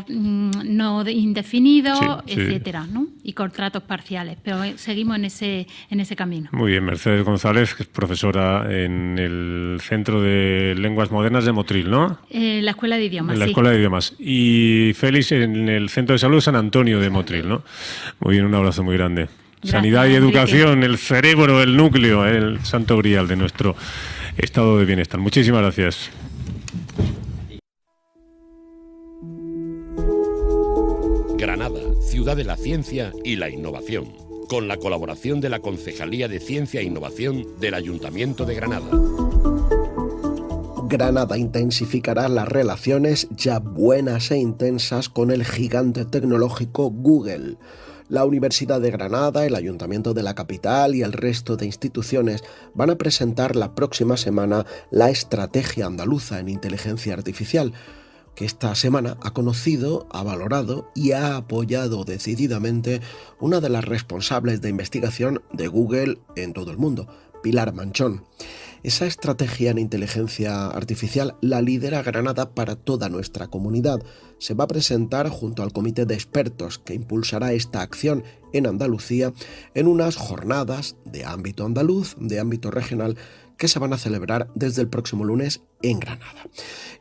no indefinidos, etcétera, ¿no? Y contratos parciales, pero seguimos en ese camino. Muy bien, Mercedes González, que es profesora en el Centro de Lenguas Modernas de Motril, ¿no? La Escuela de Idiomas, en la Escuela de Idiomas. Y Félix en el Centro de Salud San Antonio de Motril, ¿no? Muy bien, un abrazo muy grande. Gracias, Sanidad y educación, Enrique. El cerebro, el núcleo, el santo grial de nuestro estado de bienestar. Muchísimas gracias. Granada, ciudad de la ciencia y la innovación, con la colaboración de la Concejalía de Ciencia e Innovación del Ayuntamiento de Granada. Granada intensificará las relaciones ya buenas e intensas con el gigante tecnológico Google. La Universidad de Granada, el Ayuntamiento de la capital y el resto de instituciones van a presentar la próxima semana la Estrategia Andaluza en Inteligencia Artificial, que esta semana ha conocido, ha valorado y ha apoyado decididamente una de las responsables de investigación de Google en todo el mundo, Pilar Manchón. Esa estrategia en inteligencia artificial la lidera Granada para toda nuestra comunidad. Se va a presentar junto al comité de expertos que impulsará esta acción en Andalucía en unas jornadas de ámbito andaluz, de ámbito regional, que se van a celebrar desde el próximo lunes en Granada.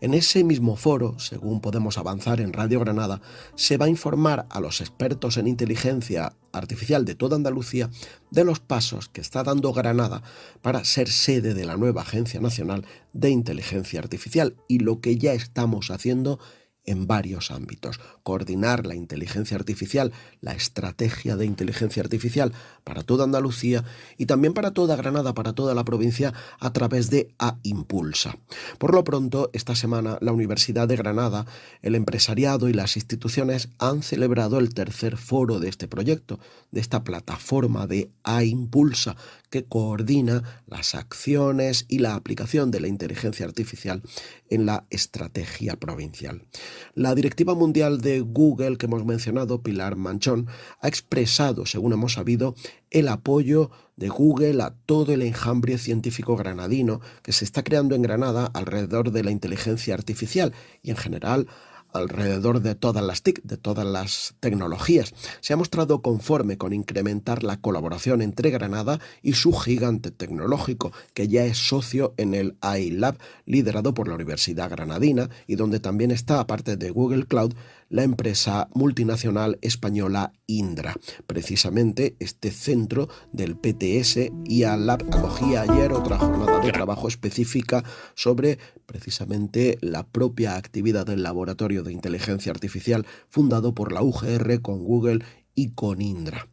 En ese mismo foro, según podemos avanzar en Radio Granada, se va a informar a los expertos en inteligencia artificial de toda Andalucía de los pasos que está dando Granada para ser sede de la nueva Agencia Nacional de Inteligencia Artificial y lo que ya estamos haciendo en varios ámbitos. Coordinar la inteligencia artificial, la estrategia de inteligencia artificial para toda Andalucía y también para toda Granada, para toda la provincia, a través de A-Impulsa. Por lo pronto, esta semana la Universidad de Granada, el empresariado y las instituciones han celebrado el tercer foro de este proyecto, de esta plataforma de A-Impulsa, que coordina las acciones y la aplicación de la inteligencia artificial en la estrategia provincial. La directiva mundial de Google que hemos mencionado, Pilar Manchón, ha expresado, según hemos sabido, el apoyo de Google a todo el enjambre científico granadino que se está creando en Granada alrededor de la inteligencia artificial y en general alrededor de todas las TIC, de todas las tecnologías. Se ha mostrado conforme con incrementar la colaboración entre Granada y su gigante tecnológico, que ya es socio en el AI Lab, liderado por la Universidad Granadina, y donde también está, aparte de Google Cloud, la empresa multinacional española Indra. Precisamente este centro del PTS IA Lab acogía ayer otra jornada de trabajo específica sobre precisamente la propia actividad del laboratorio de inteligencia artificial fundado por la UGR con Google y con Indra.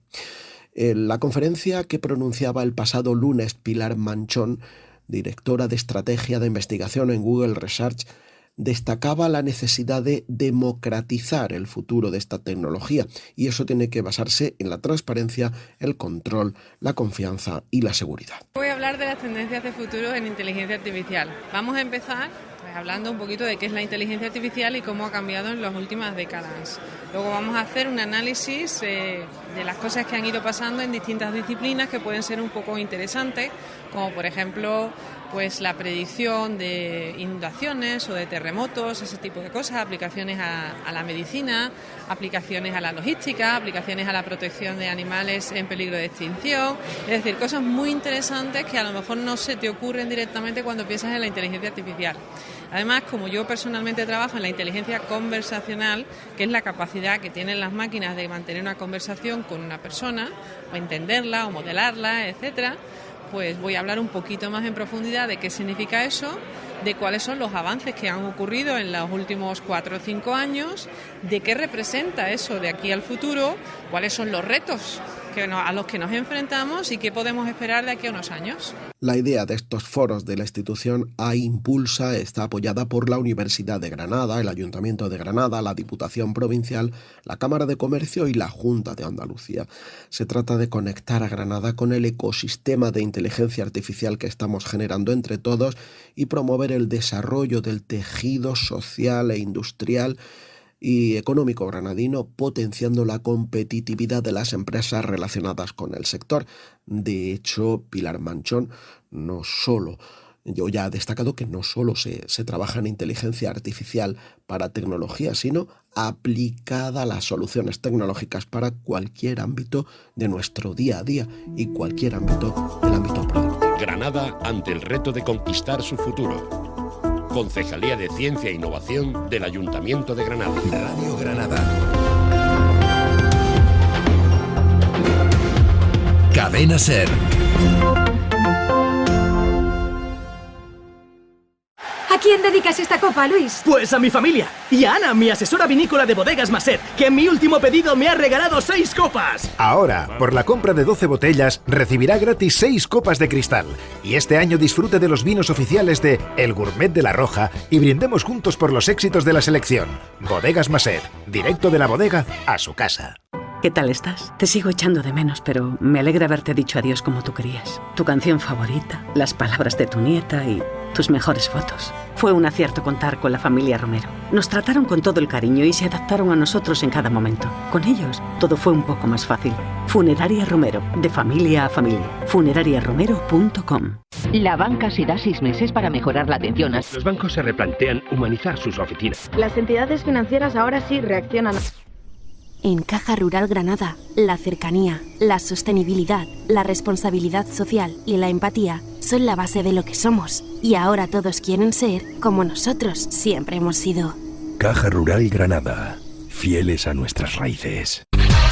En la conferencia que pronunciaba el pasado lunes Pilar Manchón, directora de estrategia de investigación en Google Research, destacaba la necesidad de democratizar el futuro de esta tecnología y eso tiene que basarse en la transparencia, el control, la confianza y la seguridad. Voy a hablar de las tendencias de futuro en inteligencia artificial. Vamos a empezar hablando un poquito de qué es la inteligencia artificial y cómo ha cambiado en las últimas décadas. Luego vamos a hacer un análisis de las cosas que han ido pasando en distintas disciplinas que pueden ser un poco interesantes, como por ejemplo pues la predicción de inundaciones o de terremotos, ese tipo de cosas, aplicaciones a la medicina, aplicaciones a la logística, aplicaciones a la protección de animales en peligro de extinción, es decir, cosas muy interesantes que a lo mejor no se te ocurren directamente cuando piensas en la inteligencia artificial. Además, como yo personalmente trabajo en la inteligencia conversacional, que es la capacidad que tienen las máquinas de mantener una conversación con una persona, o entenderla, o modelarla, etcétera, pues voy a hablar un poquito más en profundidad de qué significa eso, de cuáles son los avances que han ocurrido en los últimos 4 o 5 años, de qué representa eso de aquí al futuro, cuáles son los retos a los que nos enfrentamos y qué podemos esperar de aquí a unos años. La idea de estos foros de la institución A-Impulsa está apoyada por la Universidad de Granada, el Ayuntamiento de Granada, la Diputación Provincial, la Cámara de Comercio y la Junta de Andalucía. Se trata de conectar a Granada con el ecosistema de inteligencia artificial que estamos generando entre todos y promover el desarrollo del tejido social e industrial y económico granadino, potenciando la competitividad de las empresas relacionadas con el sector. De hecho, Pilar Manchón no solo Yo ya he destacado que no solo se trabaja en inteligencia artificial para tecnología, sino aplicada a las soluciones tecnológicas para cualquier ámbito de nuestro día a día y cualquier ámbito del ámbito productivo. Granada ante el reto de conquistar su futuro. Concejalía de Ciencia e Innovación del Ayuntamiento de Granada. Radio Granada. Cadena SER. ¿A quién dedicas esta copa, Luis? Pues a mi familia. Y a Ana, mi asesora vinícola de Bodegas Maset, que en mi último pedido me ha regalado 6 copas. Ahora, por la compra de 12 botellas, recibirá gratis 6 copas de cristal. Y este año disfrute de los vinos oficiales de El Gourmet de La Roja y brindemos juntos por los éxitos de la selección. Bodegas Maset, directo de la bodega a su casa. ¿Qué tal estás? Te sigo echando de menos, pero me alegra haberte dicho adiós como tú querías. Tu canción favorita, las palabras de tu nieta y tus mejores fotos. Fue un acierto contar con la familia Romero. Nos trataron con todo el cariño y se adaptaron a nosotros en cada momento. Con ellos, todo fue un poco más fácil. Funeraria Romero, de familia a familia. funerariaromero.com. La banca se da 6 meses para mejorar la atención. Los bancos se replantean humanizar sus oficinas. Las entidades financieras ahora sí reaccionan. En Caja Rural Granada, la cercanía, la sostenibilidad, la responsabilidad social y la empatía son la base de lo que somos. Y ahora todos quieren ser como nosotros siempre hemos sido. Caja Rural Granada. Fieles a nuestras raíces.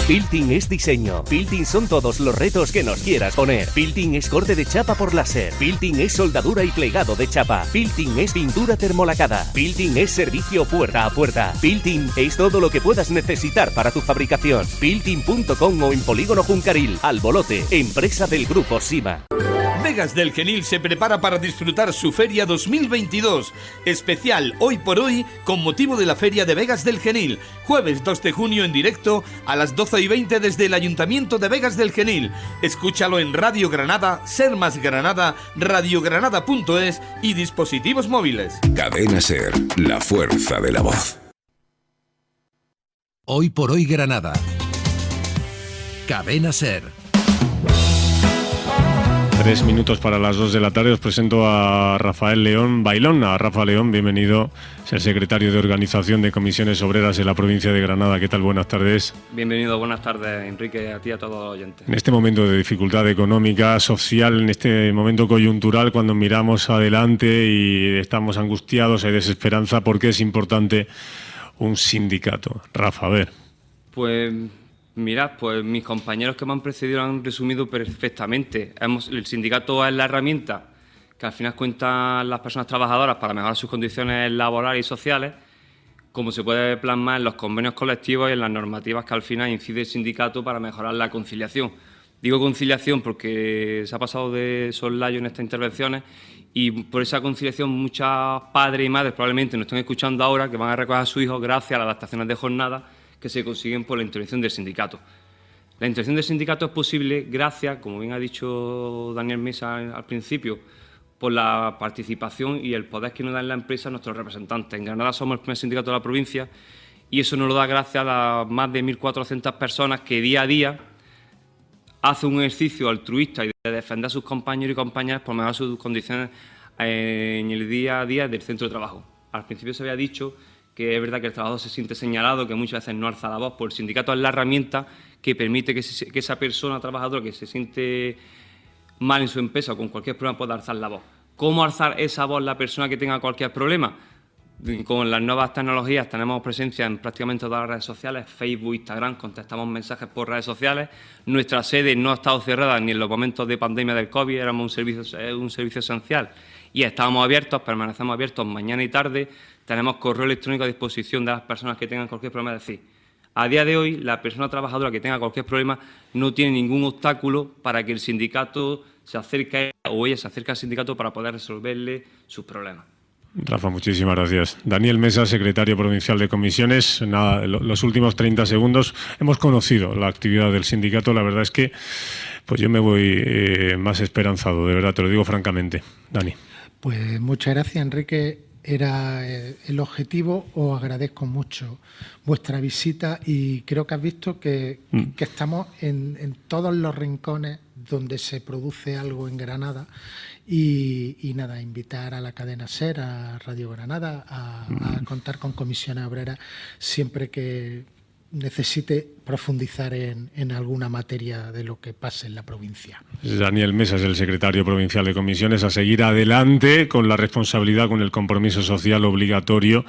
Building es diseño. Building son todos los retos que nos quieras poner. Building es corte de chapa por láser. Building es soldadura y plegado de chapa. Building es pintura termolacada. Building es servicio puerta a puerta. Building es todo lo que puedas necesitar para tu fabricación. Building.com o en Polígono Juncaril. Albolote, empresa del Grupo Sima. Vegas del Genil se prepara para disfrutar su Feria 2022, especial hoy por hoy con motivo de la Feria de Vegas del Genil, jueves 2 de junio en directo a las 12:20 desde el Ayuntamiento de Vegas del Genil. Escúchalo en Radio Granada, Ser Más Granada, radiogranada.es y dispositivos móviles. Cadena SER, la fuerza de la voz. Hoy por hoy Granada. Cadena SER. 3 minutos para las 2 de la tarde. Os presento a Rafael León Bailón. A Rafa León, bienvenido. Es el secretario de Organización de Comisiones Obreras en la provincia de Granada. ¿Qué tal? Buenas tardes. Bienvenido, buenas tardes, Enrique, a ti y a todos los oyentes. En este momento de dificultad económica, social, en este momento coyuntural, cuando miramos adelante y estamos angustiados, hay desesperanza, ¿por qué es importante un sindicato? Rafa, a ver. Pues mirad, pues mis compañeros que me han precedido lo han resumido perfectamente. El sindicato es la herramienta que al final cuentan las personas trabajadoras para mejorar sus condiciones laborales y sociales, como se puede plasmar en los convenios colectivos y en las normativas que al final incide el sindicato para mejorar la conciliación. Digo conciliación porque se ha pasado de soslayo en estas intervenciones y por esa conciliación muchas padres y madres probablemente nos están escuchando ahora que van a recoger a sus hijos gracias a las adaptaciones de jornada que se consiguen por la intervención del sindicato. La intervención del sindicato es posible gracias, como bien ha dicho Daniel Mesa al principio, por la participación y el poder que nos da en la empresa nuestros representantes. En Granada somos el primer sindicato de la provincia y eso nos lo da gracias a las más de 1.400 personas que día a día hacen un ejercicio altruista y de defender a sus compañeros y compañeras por mejorar sus condiciones en el día a día del centro de trabajo. Al principio se había dicho que es verdad que el trabajador se siente señalado, que muchas veces no alza la voz, pues el sindicato es la herramienta que permite que esa persona trabajadora que se siente mal en su empresa o con cualquier problema pueda alzar la voz. ¿Cómo alzar esa voz la persona que tenga cualquier problema? Con las nuevas tecnologías tenemos presencia en prácticamente todas las redes sociales, Facebook, Instagram, contestamos mensajes por redes sociales. Nuestra sede no ha estado cerrada ni en los momentos de pandemia del COVID, éramos un servicio esencial y estábamos abiertos, permanecemos abiertos mañana y tarde. Tenemos correo electrónico a disposición de las personas que tengan cualquier problema. Es decir, a día de hoy, la persona trabajadora que tenga cualquier problema no tiene ningún obstáculo para que el sindicato se acerque a ella o ella se acerque al sindicato para poder resolverle sus problemas. Rafa, muchísimas gracias. Daniel Mesa, secretario provincial de comisiones. Nada, los últimos 30 segundos hemos conocido la actividad del sindicato. La verdad es que pues yo me voy más esperanzado, de verdad, te lo digo francamente. Dani. Pues muchas gracias, Enrique. era el objetivo. Os agradezco mucho vuestra visita y creo que has visto que estamos en todos los rincones donde se produce algo en Granada y nada, invitar a la cadena SER, a Radio Granada, a contar con Comisiones Obreras siempre que necesite profundizar en alguna materia de lo que pase en la provincia. Daniel Mesa es el secretario provincial de comisiones, a seguir adelante con la responsabilidad, con el compromiso social obligatorio,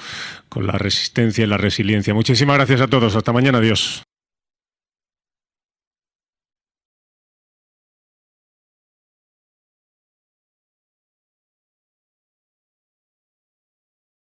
con la resistencia y la resiliencia. Muchísimas gracias a todos. Hasta mañana. Adiós.